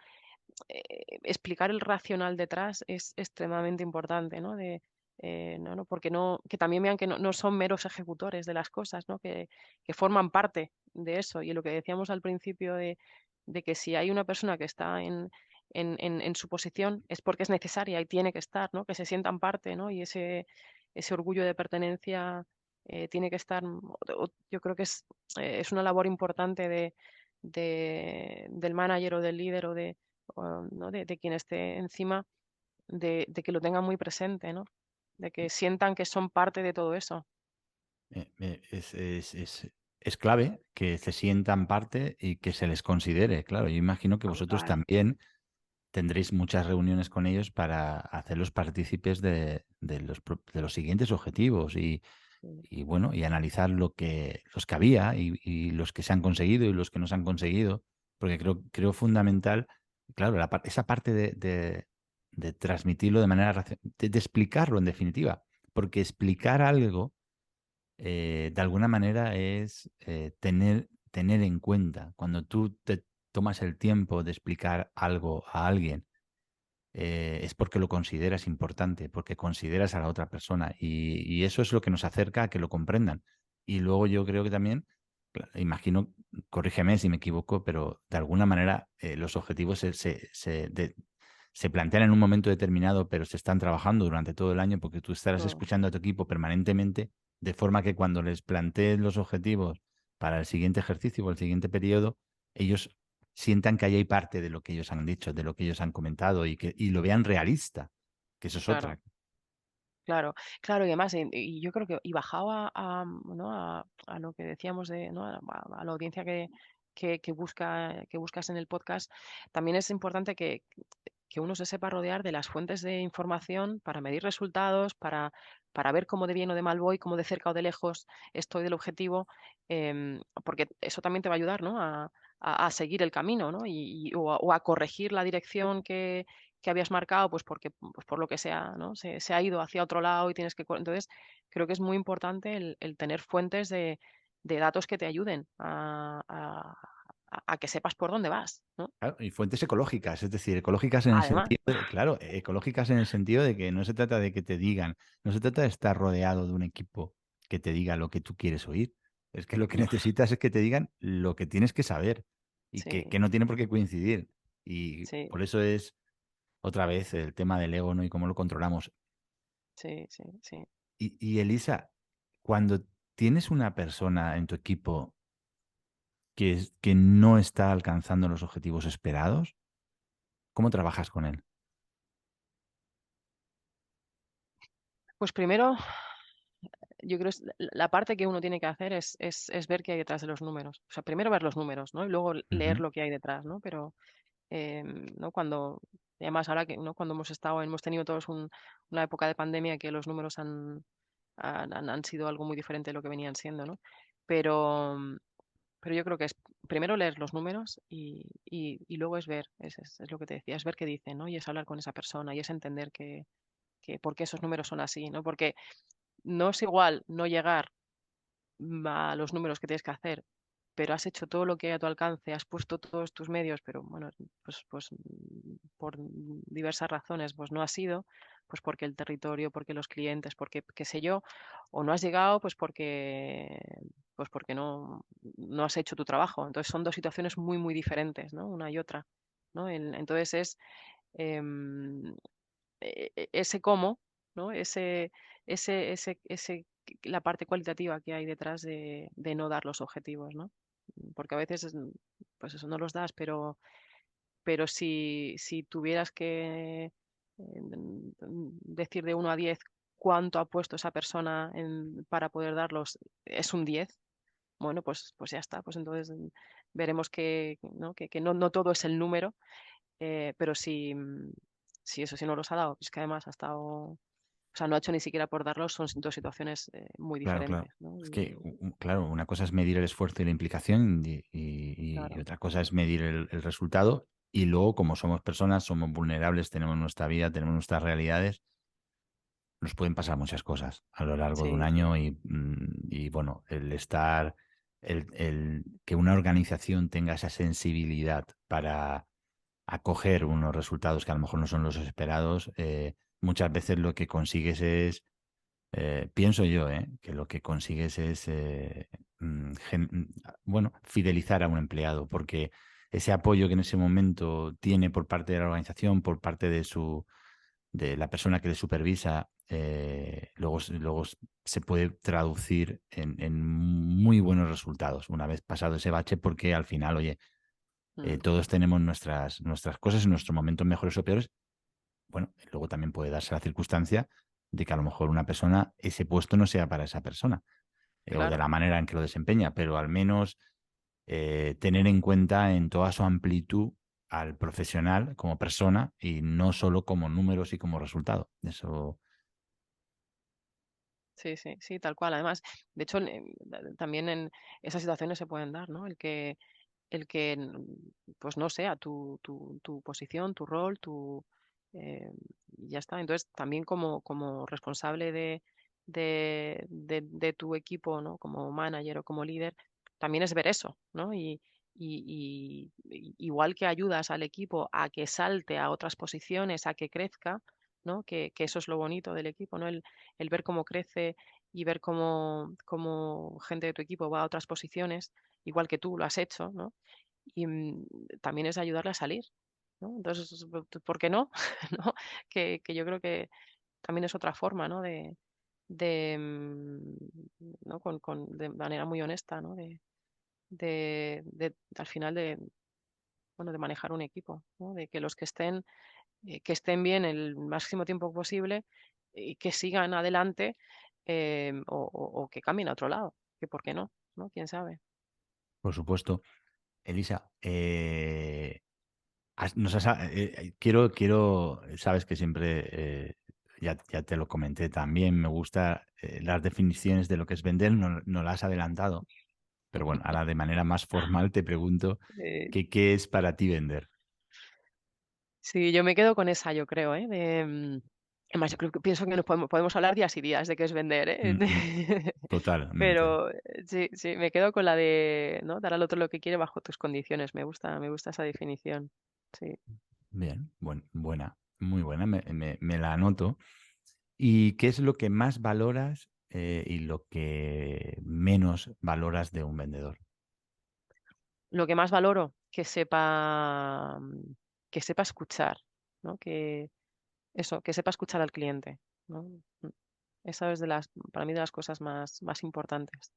explicar el racional detrás es extremadamente importante, ¿no? No, porque no, que también vean que no son meros ejecutores de las cosas, ¿no? Que forman parte de eso. Y lo que decíamos al principio de que si hay una persona que está en su posición es porque es necesaria y tiene que estar, ¿no? Que se sientan parte, ¿no? Y ese orgullo de pertenencia tiene que estar. Yo creo que es una labor importante del manager o del líder ¿no? De quien esté encima, de que lo tengan muy presente, ¿no? De que sientan que son parte de todo eso. Es clave que se sientan parte y que se les considere. Claro, yo imagino que vosotros Claro, también tendréis muchas reuniones con ellos para hacerlos partícipes de los siguientes objetivos sí, y bueno, y analizar los que había y los que se han conseguido y los que no se han conseguido, porque creo fundamental, claro, esa parte de transmitirlo de manera de explicarlo en definitiva, porque explicar algo de alguna manera es tener en cuenta cuando tú te tomas el tiempo de explicar algo a alguien es porque lo consideras importante, porque consideras a la otra persona y eso es lo que nos acerca a que lo comprendan. Y luego yo creo que también, imagino, corrígeme si me equivoco, pero de alguna manera los objetivos se plantean en un momento determinado, pero se están trabajando durante todo el año porque tú estarás todo, escuchando a tu equipo permanentemente, de forma que cuando les plantees los objetivos para el siguiente ejercicio o el siguiente periodo, ellos sientan que ahí hay parte de lo que ellos han dicho, de lo que ellos han comentado y lo vean realista, que eso es claro. otra. Claro, claro, y además, y yo creo que, y bajado ¿no? A lo que decíamos de, ¿no? A la audiencia que buscas en el podcast, también es importante que uno se sepa rodear de las fuentes de información para medir resultados, para ver cómo de bien o de mal voy, cómo de cerca o de lejos estoy del objetivo, porque eso también te va a ayudar, ¿no? A seguir el camino, ¿no? O a corregir la dirección que habías marcado, pues porque, pues por lo que sea, ¿no? Se ha ido hacia otro lado y tienes que. Entonces, creo que es muy importante el tener fuentes de datos que te ayuden a que sepas por dónde vas, ¿no? Claro, y fuentes ecológicas, es decir, ecológicas en el Además, sentido de, claro, ecológicas en el sentido de que no se trata de que te digan, no se trata de estar rodeado de un equipo que te diga lo que tú quieres oír. Es que lo que necesitas es que te digan lo que tienes que saber y sí, que no tiene por qué coincidir. Y sí, por eso es otra vez el tema del ego, ¿no? Y cómo lo controlamos. sí, sí, sí. Y Elisa, cuando tienes una persona en tu equipo que no está alcanzando los objetivos esperados, ¿cómo trabajas con él? Pues primero, yo creo que la parte que uno tiene que hacer es ver qué hay detrás de los números. O sea, primero ver los números, ¿no? Y luego leer Ujú. lo que hay detrás, ¿no? Pero, ¿no? Y además ahora que, ¿no? Cuando hemos tenido todos una época de pandemia que los números han sido algo muy diferente de lo que venían siendo, ¿no? Pero, pero yo creo que es primero leer los números y luego es ver, es lo que te decía, es ver qué dicen, ¿no? Y es hablar con esa persona y es entender que por qué esos números son así, ¿no? Porque no es igual no llegar a los números que tienes que hacer, pero has hecho todo lo que hay a tu alcance, has puesto todos tus medios, pero bueno, pues por diversas razones, pues no ha sido, pues porque el territorio, porque los clientes, porque qué sé yo, o no has llegado, pues porque no has hecho tu trabajo. Entonces son dos situaciones muy, muy diferentes, ¿no? Una y otra, ¿no? Entonces es em, ese cómo, ¿no? La parte cualitativa que hay detrás de no dar los objetivos, ¿no? Porque a veces, pues eso no los das, pero si tuvieras que decir de 1 a 10 cuánto ha puesto esa persona para poder darlos, es un 10, bueno, pues ya está. Pues entonces veremos ¿no? Que no todo es el número, pero si eso, si no los ha dado, es que además ha estado, o sea, no ha hecho ni siquiera por darlos, son 2 situaciones, muy Claro, claro. diferentes, ¿no? Es que, Y claro, una cosa es medir el esfuerzo y la implicación y claro, otra cosa es medir el resultado. Y luego, como somos personas, somos vulnerables, tenemos nuestra vida, tenemos nuestras realidades, nos pueden pasar muchas cosas a lo largo de un sí, sí, año y bueno, que una organización tenga esa sensibilidad para acoger unos resultados que a lo mejor no son los esperados, muchas veces lo que consigues es pienso yo, que lo que consigues es, bueno, fidelizar a un empleado, porque ese apoyo que en ese momento tiene por parte de la organización, por parte de la persona que le supervisa, luego se puede traducir en muy buenos resultados una vez pasado ese bache, porque al final, oye, mm, todos tenemos nuestras cosas en nuestros momentos mejores o peores. Bueno, luego también puede darse la circunstancia de que a lo mejor una persona, ese puesto no sea para esa persona, o de claro. la manera en que lo desempeña, pero al menos tener en cuenta en toda su amplitud al profesional como persona y no solo como números y como resultado. Eso, Sí, sí, sí, tal cual. Además, de hecho, también en esas situaciones se pueden dar, ¿no? Pues no sea tu posición, tu rol, y ya está. Entonces, también como responsable de tu equipo, ¿no? Como manager o como líder, también es ver eso, ¿no? Igual que ayudas al equipo a que salte a otras posiciones, a que crezca, ¿no? Que eso es lo bonito del equipo, ¿no? El ver cómo crece y ver cómo gente de tu equipo va a otras posiciones, igual que tú lo has hecho, ¿no? Y, también es ayudarle a salir, ¿no? Entonces, ¿por qué no? ¿No? Que yo creo que también es otra forma, ¿no? ¿No? De manera muy honesta, ¿no? Al final bueno, de manejar un equipo, ¿no? De que los que estén bien el máximo tiempo posible y que sigan adelante, o que cambien a otro lado, que por qué no, ¿no? ¿Quién sabe? por supuesto. Elisa, quiero, sabes que siempre, ya te lo comenté también, me gusta las definiciones de lo que es vender, no las has adelantado, pero bueno, ahora de manera más formal te pregunto, Eh, ¿qué es para ti vender? Sí, yo me quedo con esa, yo creo, ¿eh? Además, yo creo que pienso que nos podemos hablar días y días de qué es vender, ¿eh? Mm, mm, totalmente. Pero sí, sí, me quedo con la de, ¿no? Dar al otro lo que quiere bajo tus condiciones. Me gusta esa definición. Sí. Bien, buena, muy buena, me la anoto. ¿Y qué es lo que más valoras y lo que menos valoras de un vendedor? Lo que más valoro, que sepa escuchar, ¿no? Que sepa escuchar al cliente, ¿no? Mm. Esa es para mí de las cosas más importantes.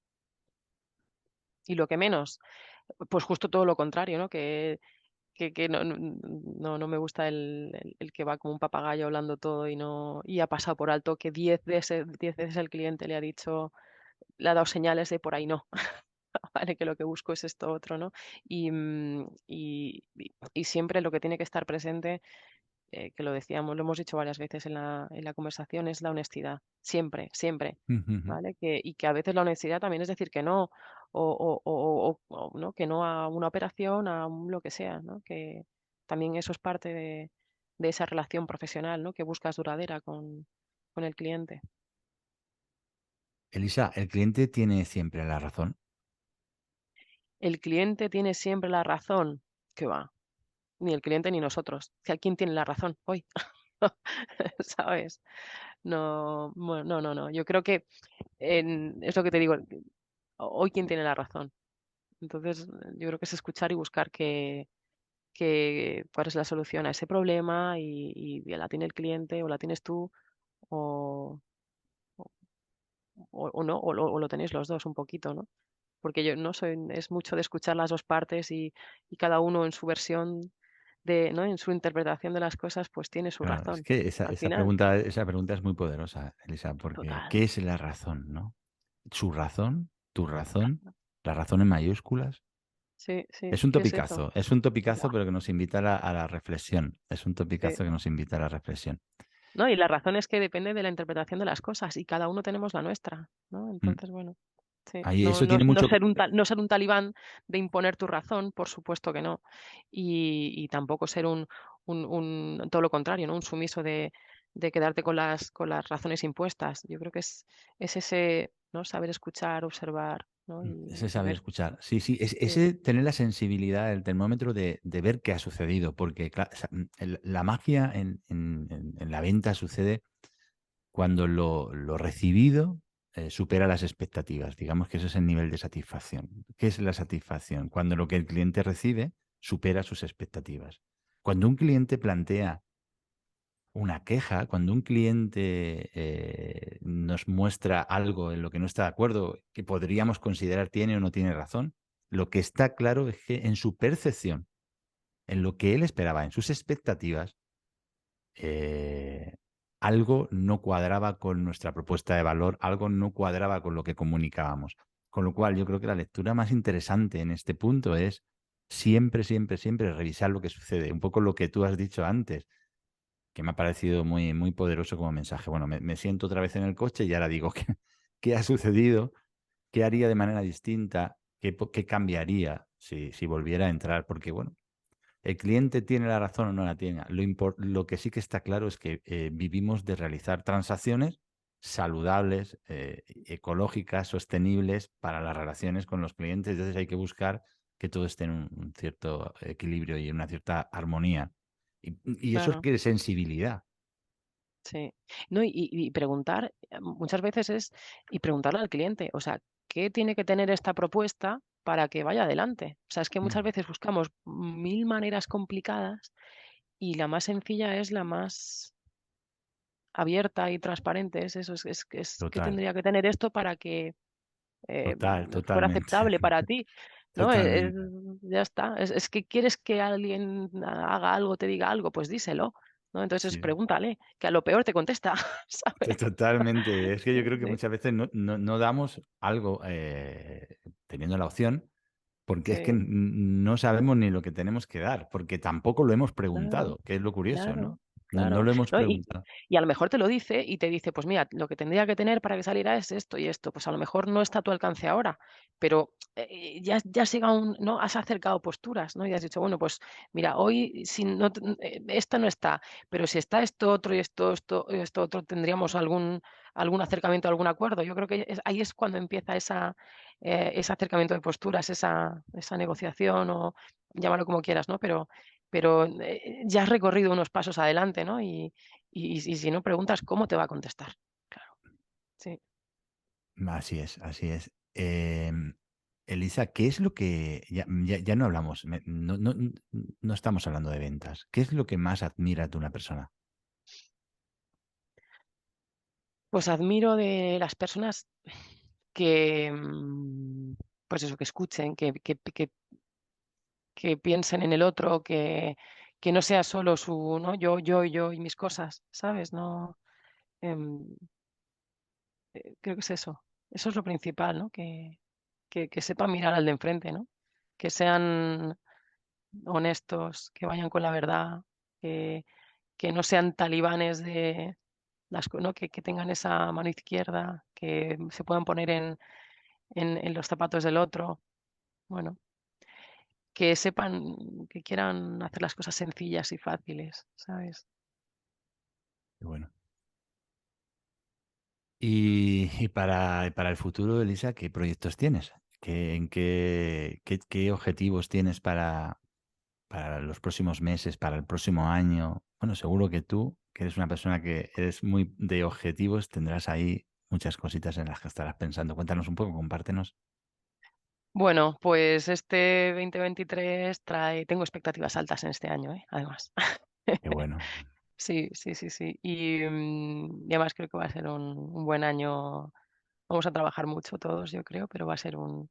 Y lo que menos, pues justo todo lo contrario, ¿no? Que no me gusta el que va como un papagayo hablando todo y ha pasado por alto que 10 veces el cliente le ha dado señales de por ahí no, ¿vale? Que lo que busco es esto otro, ¿no? Y siempre lo que tiene que estar presente, que lo decíamos, lo hemos dicho varias veces en la conversación, es la honestidad. Siempre, siempre. ¿Vale? Y que a veces la honestidad también es decir que no, ¿no? Que no a una operación, a lo que sea, ¿no? Que también eso es parte de esa relación profesional, ¿no? Que buscas duradera con el cliente. Elisa, ¿el cliente tiene siempre la razón? El cliente tiene siempre la razón, que va, ni el cliente ni nosotros. Si quién tiene la razón hoy, ¿sabes? No, bueno, no. Yo creo que es lo que te digo, hoy quién tiene la razón. Entonces, yo creo que es escuchar y buscar cuál es la solución a ese problema y la tiene el cliente o la tienes tú o, o no, o lo tenéis los dos un poquito, ¿no? Porque yo no soy, es mucho de escuchar las dos partes y cada uno en su versión ¿no? En su interpretación de las cosas, pues tiene su Claro, es razón. que Al final, esa pregunta es muy poderosa, Elisa, porque total. ¿qué es la razón, no? ¿Su razón? ¿Tu razón? ¿La razón en mayúsculas? sí, sí, Es un ¿qué es eso? topicazo, es un topicazo, Buah, pero que nos invita a la reflexión. Es un sí. topicazo que nos invita a la reflexión. No, y la razón es que depende de la interpretación de las cosas y cada uno tenemos la nuestra, ¿no? Mm. Entonces, bueno, sí, Ahí no, eso no, tiene no mucho. ser un no ser un talibán de imponer tu razón, por supuesto que no. Y tampoco ser todo lo contrario, ¿no? Un sumiso de quedarte con las razones impuestas. Yo creo que es ese, ¿no? Saber escuchar, observar, ¿no? Ese Y saber ver. escuchar. Sí, sí, Sí, ese tener la sensibilidad, el termómetro de ver qué ha sucedido, porque la magia en la venta sucede cuando lo recibido supera las expectativas. Digamos que ese es el nivel de satisfacción. ¿Qué es la satisfacción? Cuando lo que el cliente recibe supera sus expectativas. Cuando un cliente plantea una queja, cuando un cliente nos muestra algo en lo que no está de acuerdo, que podríamos considerar tiene o no tiene razón, lo que está claro es que en su percepción, en lo que él esperaba, en sus expectativas, eh, algo no cuadraba con nuestra propuesta de valor, algo no cuadraba con lo que comunicábamos. Con lo cual, yo creo que la lectura más interesante en este punto es siempre, siempre, siempre revisar lo que sucede. Un poco lo que tú has dicho antes, que me ha parecido muy, muy poderoso como mensaje. Bueno, me siento otra vez en el coche y ahora digo, ¿qué ha sucedido? ¿Qué haría de manera distinta? ¿Qué cambiaría si volviera a entrar? Porque, bueno, ¿el cliente tiene la razón o no la tiene? Lo que sí que está claro es que vivimos de realizar transacciones saludables, ecológicas, sostenibles para las relaciones con los clientes. Entonces hay que buscar que todo esté en un cierto equilibrio y en una cierta armonía. Y eso claro. requiere sensibilidad. Sí. No, y preguntar, muchas veces es, y preguntarle al cliente, o sea, ¿qué tiene que tener esta propuesta para que vaya adelante? O sea, es que muchas Mm. veces buscamos mil maneras complicadas y la más sencilla es la más abierta y transparente. Es eso, ¿qué Total, tendría que tener esto para que fuera totalmente, aceptable para ti? ¿No? totalmente. Ya está. Es que quieres que alguien haga algo, te diga algo, pues díselo. ¿No? Entonces Sí. pregúntale, que a lo peor te contesta, ¿sabes? Totalmente. Es que yo creo que Sí, muchas veces no damos algo teniendo la opción, porque es que sí, no sabemos ni lo que tenemos que dar, porque tampoco lo hemos claro. preguntado, que es lo curioso, ¿no? Claro, No claro. lo hemos No, preguntado. y a lo mejor te lo dice y te dice, pues mira, lo que tendría que tener para que saliera es esto y esto. Pues a lo mejor no está a tu alcance ahora, pero ya has llegado ¿no? Has acercado posturas, ¿no? Y has dicho, bueno, pues mira, hoy si no, esto no está, pero si está esto otro y esto otro, tendríamos algún acercamiento, algún acuerdo. Yo creo que ahí es cuando empieza ese acercamiento de posturas, esa negociación o llámalo como quieras, ¿no? Pero ya has recorrido unos pasos adelante, ¿no? Y si no preguntas, ¿cómo te va a contestar? Claro, sí. Así es, así es. Elisa, ¿qué es lo que... Ya no hablamos, no estamos hablando de ventas. ¿Qué es lo que más admira de una persona? Pues admiro de las personas que, pues eso, que escuchen, que piensen en el otro, que no sea solo su, ¿no? Yo y mis cosas, ¿sabes? No, em, creo que es eso. Eso es lo principal, ¿no? Que sepan mirar al de enfrente, ¿no? Que sean honestos, que vayan con la verdad, que, que no sean talibanes de ¿no? Que tengan esa mano izquierda, que se puedan poner en los zapatos del otro. Bueno, que sepan, que quieran hacer las cosas sencillas y fáciles, ¿sabes? Y bueno. Y para el futuro, Elisa, ¿qué proyectos tienes? ¿Qué objetivos tienes para los próximos meses, para el próximo año? Bueno, seguro que tú, que eres una persona que eres muy de objetivos, tendrás ahí muchas cositas en las que estarás pensando. Cuéntanos un poco, compártenos. Bueno, pues este 2023 tengo expectativas altas en este año, ¿eh? Además. Qué bueno, Sí, sí, sí, sí. Y además creo que va a ser un buen año. Vamos a trabajar mucho todos, yo creo, pero va a ser un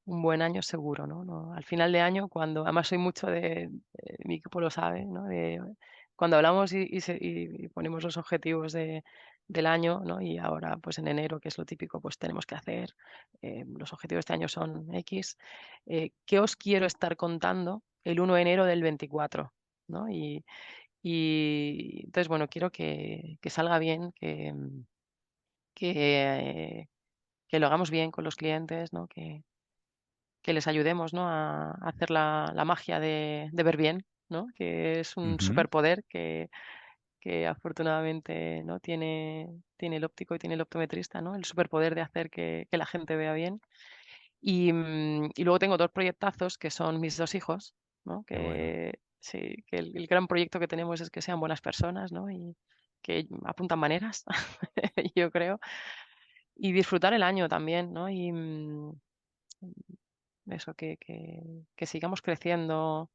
buen año seguro, ¿no? Al final de año, cuando además soy mucho mi equipo lo sabe, ¿no? Cuando hablamos y ponemos los objetivos del año, ¿no? Y ahora, pues en enero, que es lo típico, pues tenemos que hacer, los objetivos de este año son X. ¿Qué os quiero estar contando el 1 de enero del 24? ¿No? Y entonces, bueno, quiero que salga bien, que, que lo hagamos bien con los clientes, ¿no? Que les ayudemos, ¿no? A hacer la magia de ver bien, ¿no? Que es un Ujú. superpoder que afortunadamente, ¿no? Tiene el óptico y tiene el optometrista, ¿no? El superpoder de hacer que la gente vea bien. Y luego tengo 2 proyectazos que son mis 2 hijos, ¿no? Qué bueno. Que sí, que el gran proyecto que tenemos es que sean buenas personas, ¿no? Y que apuntan maneras, yo creo. Y disfrutar el año también, ¿no? Eso, que sigamos creciendo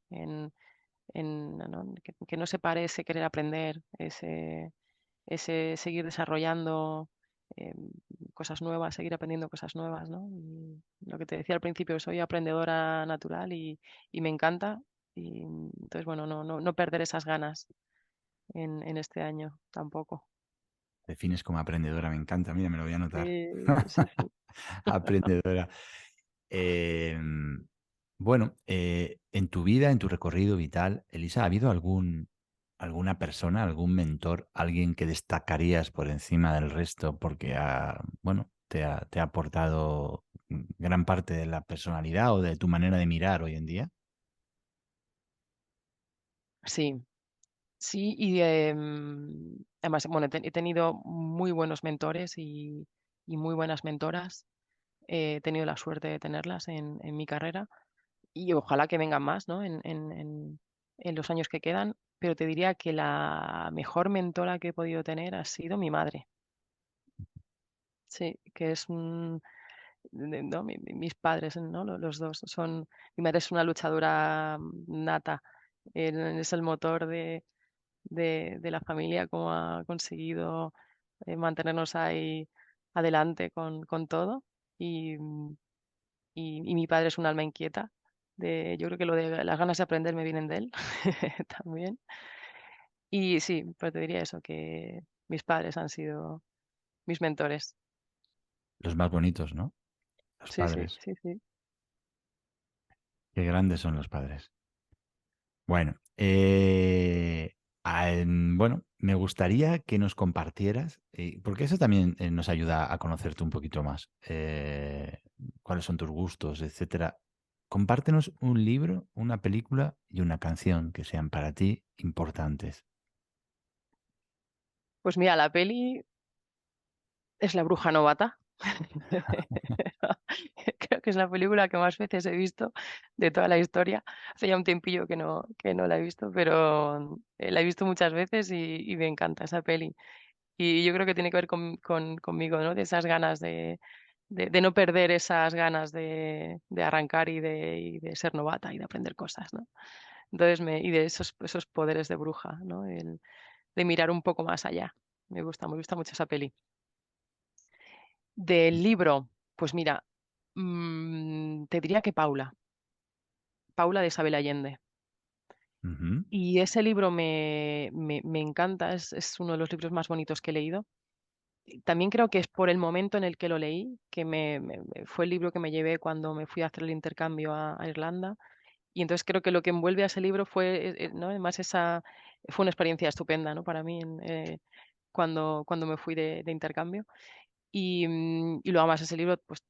¿no? Que no se pare ese querer aprender, ese seguir desarrollando em, cosas nuevas, seguir aprendiendo cosas nuevas, ¿no? Y lo que te decía al principio, soy aprendedora natural y me encanta. Y entonces, bueno, no perder esas ganas en este año tampoco. Defines como aprendedora, me encanta. Mira, me lo voy a anotar. Sí, sí, sí. Aprendedora. Em, bueno, en tu vida, en tu recorrido vital, Elisa, ¿ha habido alguna persona, algún mentor, alguien que destacarías por encima del resto porque bueno, te ha aportado gran parte de la personalidad o de tu manera de mirar hoy en día? Sí, sí, además, bueno, he tenido muy buenos mentores y muy buenas mentoras. He tenido la suerte de tenerlas en mi carrera y ojalá que vengan más, ¿no? En los años que quedan, pero te diría que la mejor mentora que he podido tener ha sido mi madre. Sí, que es ¿no? Mis padres, ¿no? Los dos son, mi madre es una luchadora nata, es el motor de la familia, cómo ha conseguido mantenernos ahí adelante con todo. Y, y mi padre es un alma inquieta. Yo creo que lo de las ganas de aprender me vienen de él también. Y sí, pues te diría eso, que mis padres han sido mis mentores. Los más bonitos, ¿no? Los Sí, sí, padres. sí, sí. Qué grandes son los padres. Bueno, bueno, me gustaría que nos compartieras, porque eso también nos ayuda a conocerte un poquito más, cuáles son tus gustos, etcétera. Compártenos un libro, una película y una canción que sean para ti importantes. Pues mira, la peli es La bruja novata. Creo que es la película que más veces he visto de toda la historia. Hace ya un tiempillo que no la he visto, pero la he visto muchas veces y me encanta esa peli. Y yo creo que tiene que ver conmigo, ¿no? De esas ganas de no perder esas ganas de arrancar y de ser novata y de aprender cosas, ¿no? Entonces, y de esos poderes de bruja, ¿no? De mirar un poco más allá. Me gusta mucho esa peli. Del libro, pues mira, te diría que Paula de Isabel Allende. Ujú. Y ese libro me encanta, es uno de los libros más bonitos que he leído. Y también creo que es por el momento en el que lo leí, que fue el libro que me llevé cuando me fui a hacer el intercambio a Irlanda. Y entonces creo que lo que envuelve a ese libro fue, ¿no? Además fue una experiencia estupenda, ¿no? Para mí cuando me fui de intercambio. Y luego más ese libro, pues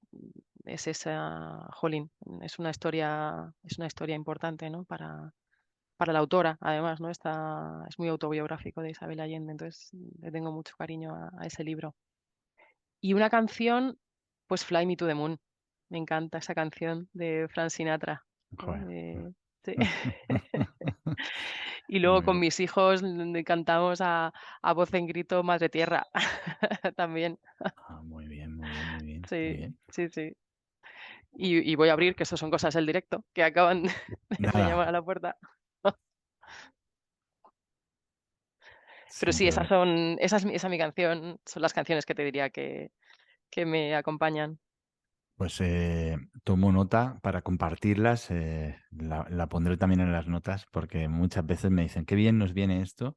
es esa, jolín, es una historia importante, ¿no? Para la autora, además, ¿no? Es muy autobiográfico de Isabel Allende, entonces le tengo mucho cariño a ese libro. Y una canción, pues Fly Me to the Moon. Me encanta esa canción de Frank Sinatra, ¿no? Joder. Sí. Y luego Muy con bien. mis hijos cantamos a voz en grito Madre Tierra también. Muy bien, muy bien, muy bien, muy Sí, bien. sí, sí. Y voy a abrir, que eso son cosas del directo, que acaban de llamar Nada, a la puerta. Pero sin sí, problema. esa es mi canción, son las canciones que te diría que me acompañan. Pues tomo nota para compartirlas, la pondré también en las notas porque muchas veces me dicen, qué bien nos viene esto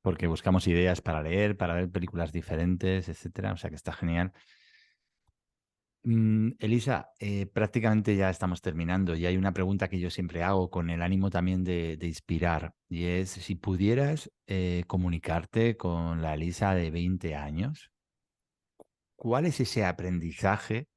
porque buscamos ideas para leer, para ver películas diferentes, etcétera. O sea que está genial. Elisa, prácticamente ya estamos terminando y hay una pregunta que yo siempre hago con el ánimo también de inspirar y es si pudieras comunicarte con la Elisa de 20 años, ¿cuál es ese aprendizaje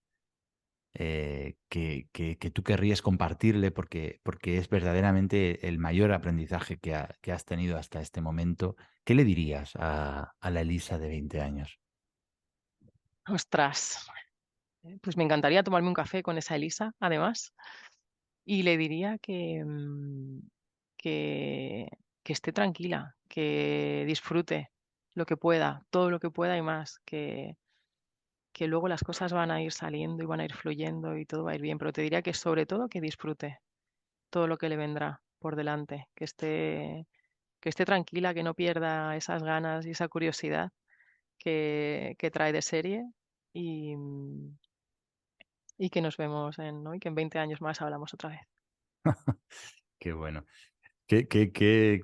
que tú querrías compartirle porque es verdaderamente el mayor aprendizaje que has tenido hasta este momento? ¿Qué le dirías a la Elisa de 20 años? Ostras, pues me encantaría tomarme un café con esa Elisa, además, y le diría que, que esté tranquila, que disfrute lo que pueda, todo lo que pueda y más, que luego las cosas van a ir saliendo y van a ir fluyendo y todo va a ir bien, pero te diría que sobre todo que disfrute todo lo que le vendrá por delante, que esté tranquila, que no pierda esas ganas y esa curiosidad que trae de serie y, y que nos vemos ¿no? Y que en 20 años más hablamos otra vez. Qué bueno. Qué,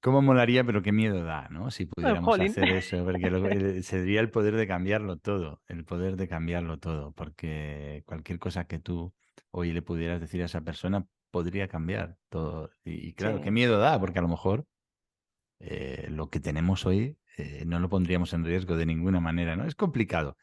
cómo molaría, pero qué miedo da, ¿no? Si pudiéramos Jolín. hacer eso, porque sería el poder de cambiarlo todo, el poder de cambiarlo todo, porque cualquier cosa que tú hoy le pudieras decir a esa persona podría cambiar todo. Y Sí, claro, qué miedo da, porque a lo mejor lo que tenemos hoy no lo pondríamos en riesgo de ninguna manera, ¿no? Es complicado,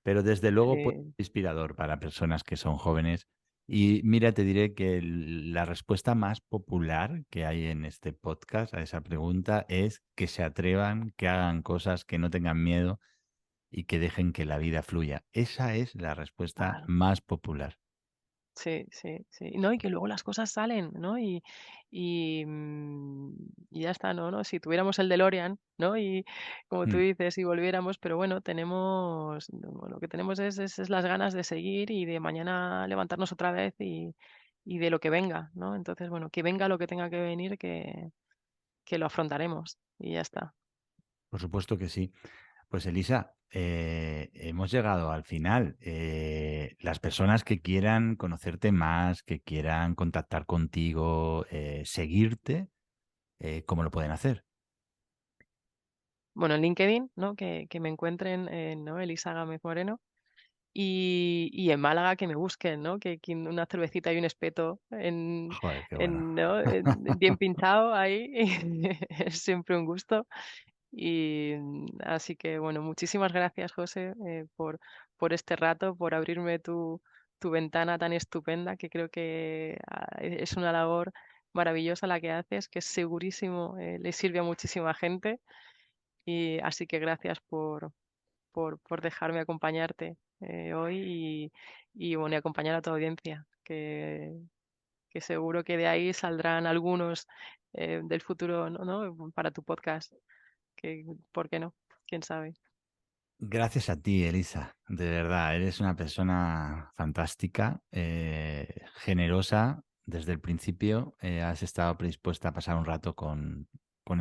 pero desde luego puede sí, ser inspirador para personas que son jóvenes. Y mira, te diré que la respuesta más popular que hay en este podcast a esa pregunta es que se atrevan, que hagan cosas, que no tengan miedo y que dejen que la vida fluya. Esa es la respuesta claro. más popular. Sí, sí, sí. No, y que luego las cosas salen, ¿no? Y, y ya está, ¿no? Si tuviéramos el DeLorean, ¿no? Y como tú Mm. dices, si volviéramos, pero bueno, tenemos, no, lo que tenemos es las ganas de seguir y de mañana levantarnos otra vez y de lo que venga, ¿no? Entonces, bueno, que venga lo que tenga que venir, que lo afrontaremos y ya está. Por supuesto que sí. Pues Elisa, hemos llegado al final. Las personas que quieran conocerte más, que quieran contactar contigo, seguirte, ¿cómo lo pueden hacer? Bueno, en LinkedIn, ¿no? Que me encuentren, ¿no? Elisa Gámez Moreno. Y en Málaga que me busquen, ¿no? Que una cervecita y un espeto Joder, qué bueno. ¿no? Bien pinchado ahí, es siempre un gusto. Y así que, bueno, muchísimas gracias, José, por este rato, por abrirme tu ventana tan estupenda, que creo que es una labor maravillosa la que haces, que segurísimo le sirve a muchísima gente. Y así que gracias por dejarme acompañarte hoy y, bueno, y acompañar a tu audiencia, que seguro que de ahí saldrán algunos del futuro, ¿no? Para tu podcast, que, ¿por qué no? ¿Quién sabe? Gracias a ti, Elisa. De verdad, eres una persona fantástica, generosa. Desde el principio has estado predispuesta a pasar un rato con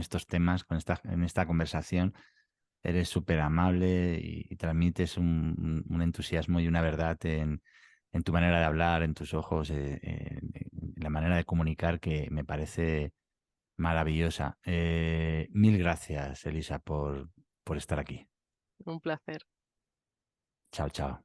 estos temas, en esta conversación. Eres súper amable y transmites un entusiasmo y una verdad en tu manera de hablar, en tus ojos, en la manera de comunicar que me parece maravillosa. Mil gracias, Elisa, por estar aquí. Un placer. Chao, chao.